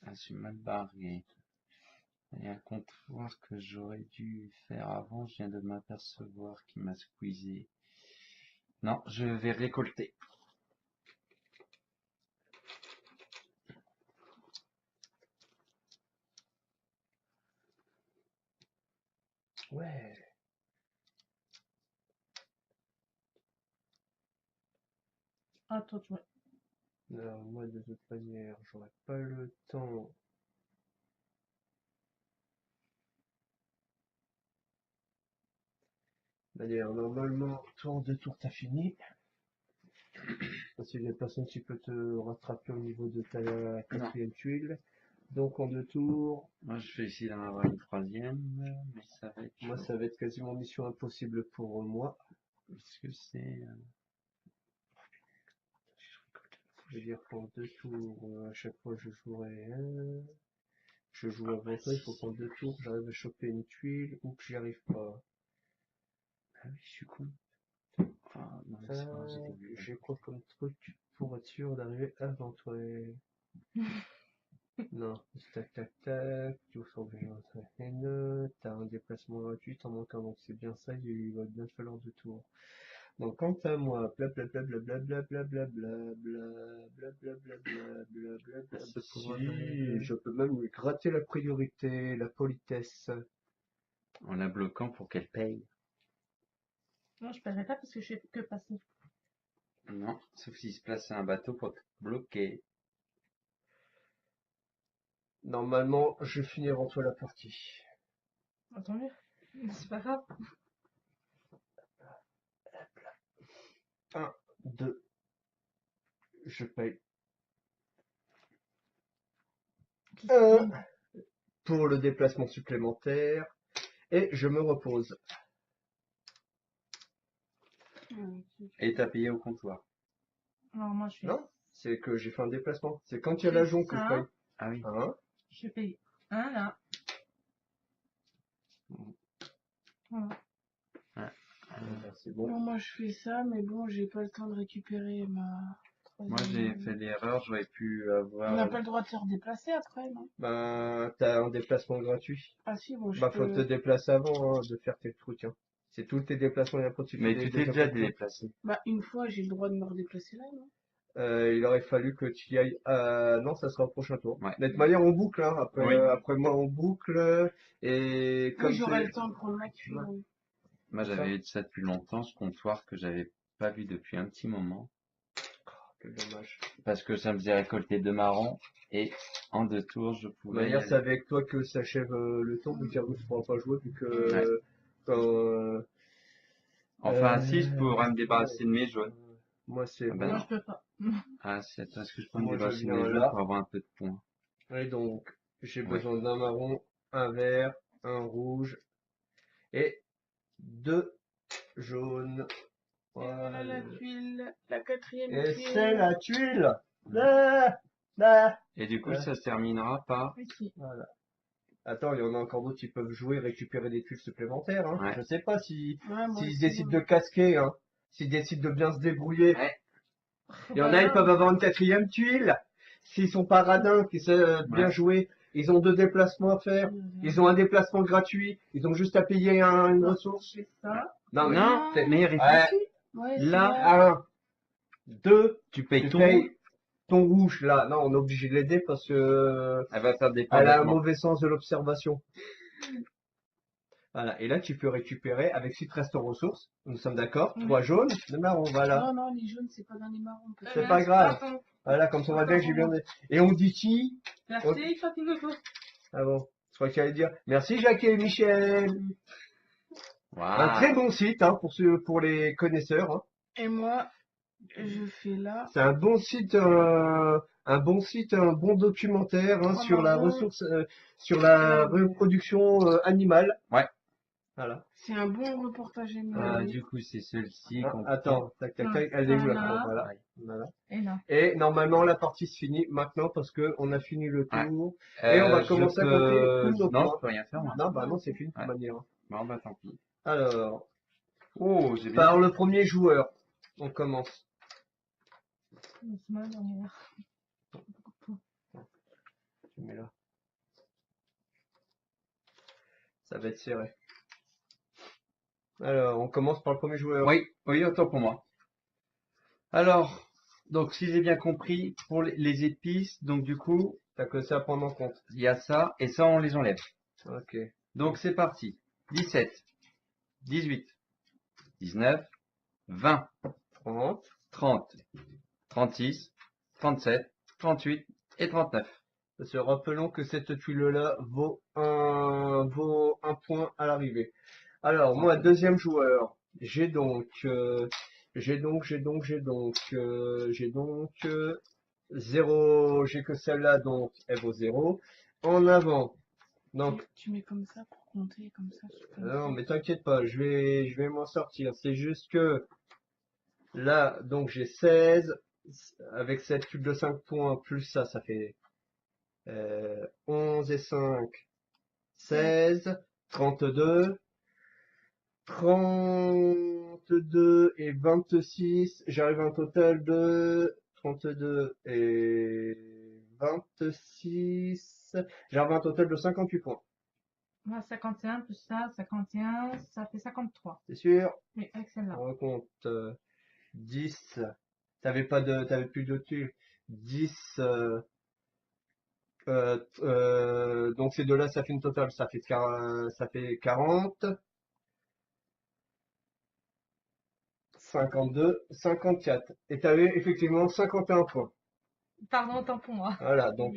je suis mal barré. Il y a un comptoir que j'aurais dû faire avant. Je viens de m'apercevoir qu'il m'a squeezé. Non, je vais récolter. Ouais. À toi de jouer. Alors, moi, de toute manière, j'aurais pas le temps. D'ailleurs, normalement, tour de tour, t'as fini. Parce qu'il y a personne qui peut te rattraper au niveau de ta quatrième tuile. Donc, en 2 tours, Moi, je vais essayer d'en avoir une troisième, mais ça va être moi, chaud. ça va être quasiment mission impossible pour moi. Parce que c'est... Je veux dire qu'en 2 tours, à chaque fois, je jouerai un. Je joue avant toi, il faut qu'en 2 tours, j'arrive à choper une tuile ou que j'y arrive pas. Ah oui, je suis con. Ah, non, mais c'est pas grave, j'étais obligé de J'ai quoi comme truc pour être sûr d'arriver avant toi? Non, tac tac tac, tu sens que j'ai un haine, t'as un déplacement gratuit, t'en manques un, donc c'est bien ça, il va bien te falloir 2 tours. Donc quant à moi, si, je peux même lui gratter la priorité, la politesse. En la bloquant pour qu'elle paye. Non, je paierai pas parce que je fais que passer. Non, sauf s'il se place sur un bateau pour te bloquer. Normalement, je finis avant toi la partie. Tant mieux. C'est pas grave. 1, 2, je paye. Qui 1 pour le déplacement supplémentaire et je me repose. Et t'as payé au comptoir. Alors, moi, je fais Non, c'est que j'ai fait un déplacement. C'est quand il y a l'ajon que je paye. Ah oui. Hein? Je paye un là. Voilà. C'est bon. Bon, moi je fais ça, mais bon, j'ai pas le temps de récupérer ma Moi, troisième. j'ai fait l'erreur, j'aurais pu On n'a avoir... pas le droit de se redéplacer après, non? Ben, t'as un déplacement gratuit. Ah si, bon, je Bah, faut te peux. déplacer avant hein, de faire tes trucs. Hein. C'est tous tes déplacements et après tu fais Mais tu t'es déjà déplacé. Bah, une fois, j'ai le droit de me redéplacer là, non? Il aurait fallu que tu y ailles. Non, ça sera au prochain tour. Ouais. De toute manière, on boucle. Hein. Après, Oui. après moi, on boucle. Et Oui, comme j'aurai c'est. le temps de prendre ma tuile. Ouais. Oui. Moi, C'est ça. j'avais eu ça depuis longtemps, ce comptoir que j'avais pas vu depuis un petit moment. Quel dommage. Parce que ça me faisait récolter 2 marrons. Et en 2 tours, je De toute pouvais y manière, c'est aller. avec toi que s'achève le tour, vu qu'Argus ne pourra pas jouer, vu que Ouais. quand, Enfin, si, je pourrais me débarrasser de mes jaunes. moi c'est Ah ben bon. Moi, non. je peux pas. Ah, c'est attends, est-ce que je peux me Moi je débarrasser de viens mes jaunes là. pour avoir un peu de points? Et donc, j'ai Ouais. besoin d'un marron, un vert, un rouge et 2 jaunes. Voilà la tuile, la quatrième Et tuile. c'est la tuile. Là, là. Et du coup, Ouais. ça se terminera par... Ici. Voilà. Attends, il y en a encore d'autres qui peuvent jouer, récupérer des tuiles supplémentaires. Hein. Ouais. Je sais pas si Ouais, moi s'ils aussi, décident de ouais. casquer, hein. S'ils décident de bien se débrouiller. Ouais. Il y en a, ils peuvent avoir une quatrième tuile. S'ils sont pas radins, qui savent bien Ouais. jouer, ils ont 2 déplacements à faire. Ils ont un déplacement gratuit. Ils ont juste à payer une Non. ressource. C'est ça. Non, mais Non, mais ouais, réfléchis. Ouais, Là, c'est vrai. 1, 2, tu payes tu ton rouge. payes ton rouge là. Non, on est obligé de l'aider parce que Elle va faire des points elle a un battements. mauvais sens de l'observation. Voilà. Et là, tu peux récupérer avec 6 restes ressources. Nous sommes d'accord. Oui. 3 jaunes, 2 marrons. Voilà. Non, non, les jaunes, c'est pas dans les marrons. peut-être. C'est pas grave. Voilà, comme ça on va bien que j'ai bien. Et on dit qui? Merci, fatigue pas. Ah bon. Je crois qu'il allait dire merci Jacques et Michel. Un très Waouh. bon site hein, pour les connaisseurs. Hein. Et moi, je fais là. C'est un bon site, un bon documentaire hein, Oh, sur la marron. ressource, sur la reproduction animale. Ouais. Voilà. C'est un bon reportage animalier. Du coup, c'est celle-ci Ah, qu'on attends, tac tac tac, elle est où la Voilà. voilà. Ouais. Voilà. Et là. Et normalement la partie se finit maintenant parce que on a fini le Ouais. tour et on va Je commencer à peux... compter tous nos Non, points. je peux rien faire, moi. Non, bah non, c'est fini de toute Ouais. manière. Bon, bah tant pis. Alors, Oh, j'ai bien. par le premier joueur, on commence. C'est ma dernière. Tu mets là. Ça va être serré. Alors, on commence par le premier joueur. Oui, oui, autant pour moi. Alors, donc si j'ai bien compris, pour les épices, donc du coup, T'as que ça à prendre en compte. il y a ça, et ça, on les enlève. Ok. Donc c'est parti. 17, 18, 19, 20, 30. 30, 36, 37, 38 et 39. Parce que rappelons que cette tuile-là vaut un point à l'arrivée. Alors, moi, deuxième joueur, j'ai donc 0, j'ai que celle-là, donc elle vaut 0. En avant, donc, Tu mets comme ça pour compter, comme ça. tu peux non, faire. mais t'inquiète pas, je vais m'en sortir. C'est juste que là, donc j'ai 16, avec cette cube de 5 points, plus ça fait 11 et 5, 16, 32, 32 et 26, j'arrive à un total de 32 et 26, j'arrive à un total de 58 points. Moi, 51 plus ça, 51, ça fait 53. C'est sûr? Oui, avec celle-là. On compte 10, t'avais plus de tuiles. 10, donc ces deux-là, ça fait une totale, ça fait 40, 52, 54. Et t'avais effectivement 51 points. Pardon, autant pour moi. Voilà, donc,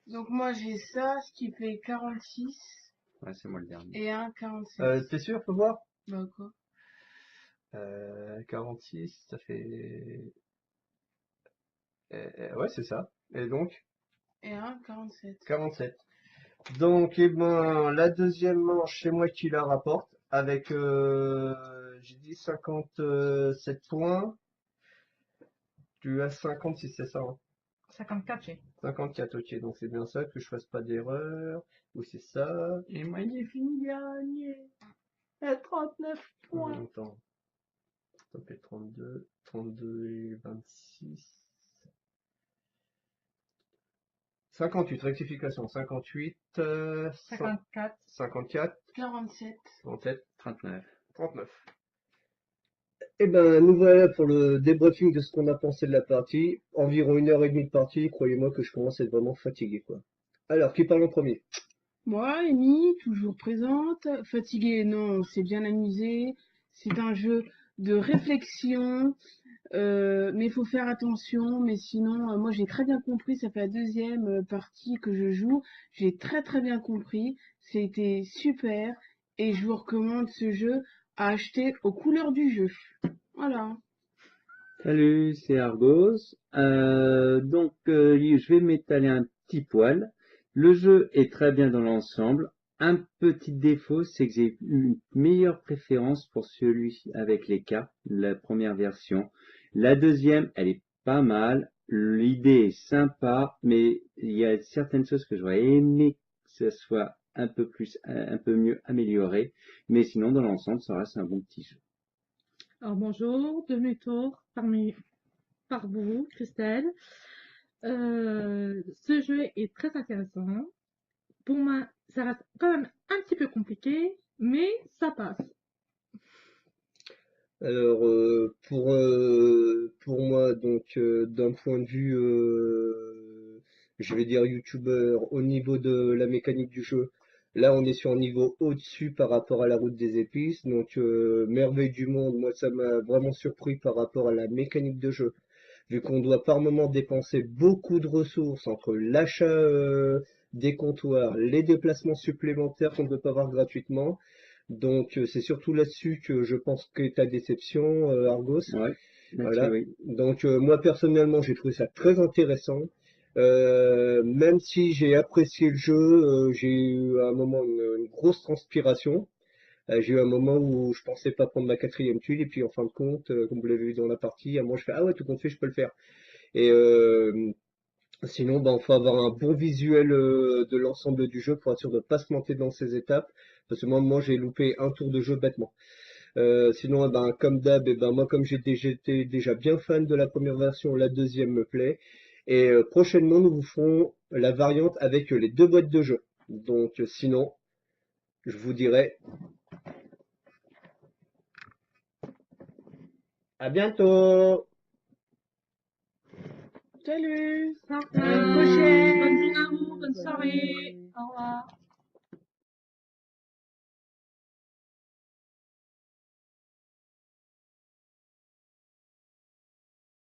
Donc moi j'ai ça, ce qui fait 46 Ouais, c'est moi le dernier. et un 47. t'es sûr, faut voir? Bah quoi? 46, ça fait... ouais, c'est ça. Et donc, Et un 47. 47. Donc, eh ben, la deuxième manche, c'est moi qui la rapporte avec, j'ai dit 57 points. Tu as 56, c'est ça, hein? 54, j'ai. 54, ok, donc c'est bien ça, que je fasse pas d'erreur. Ou c'est ça. Et moi, il est fini dernier. À 39 points. Attends. Ça fait 32, 32 et 26. 58, rectification, 58, 54. 54, 47. 37, 39. 39. Eh ben, nous voilà pour le débriefing de ce qu'on a pensé de la partie. Environ 1h30 de partie, croyez-moi que je commence à être vraiment fatigué, quoi. Alors, qui parle en premier? Moi, Amy, toujours présente. Fatiguée, non, on s'est bien amusé. C'est un jeu de réflexion, mais il faut faire attention. Mais sinon, moi j'ai très bien compris, ça fait la deuxième partie que je joue. J'ai très très bien compris. C'était super. Et je vous recommande ce jeu à acheter aux couleurs du jeu. Voilà. Salut, c'est Argos. Je vais m'étaler un petit poil. Le jeu est très bien dans l'ensemble. un petit défaut, c'est que j'ai une meilleure préférence pour celui avec les cartes, la première version. La deuxième, elle est pas mal. L'idée est sympa, mais il y a certaines choses que j'aurais aimé que ce soit un peu mieux amélioré. Mais sinon, dans l'ensemble, ça reste un bon petit jeu. Alors bonjour, demi-tour par vous, Christelle. Ce jeu est très intéressant. Pour moi, ça reste quand même un petit peu compliqué, mais ça passe. Alors, pour moi, donc, d'un point de vue, je vais dire youtubeur, au niveau de la mécanique du jeu, là, on est sur un niveau au-dessus par rapport à la route des épices. Donc, merveille du monde, moi, ça m'a vraiment surpris par rapport à la mécanique de jeu. Vu qu'on doit par moment dépenser beaucoup de ressources entre l'achat, des comptoirs, les déplacements supplémentaires qu'on ne peut pas avoir gratuitement. Donc, c'est surtout là-dessus que je pense qu'est ta déception, Argos. Ouais, là-dessus, Voilà. oui. Donc, moi personnellement, j'ai trouvé ça très intéressant. Même si j'ai apprécié le jeu, j'ai eu à un moment une grosse transpiration. J'ai eu un moment où je pensais pas prendre ma quatrième tuile, et puis en fin de compte, comme vous l'avez vu dans la partie, à moi je fais ah ouais, tout compte fait, je peux le faire. Et sinon, ben, faut avoir un bon visuel de l'ensemble du jeu pour être sûr de ne pas se planter dans ces étapes. Parce que moi j'ai loupé un tour de jeu bêtement. Sinon, eh ben, comme d'hab, eh ben, moi, comme j'étais déjà bien fan de la première version, la deuxième me plaît. Et prochainement, nous vous ferons la variante avec les deux boîtes de jeu. Donc, sinon, je vous dirai à bientôt! Salut! Au À la revoir. prochaine! Bonne journée à vous, bonne soirée. Au revoir.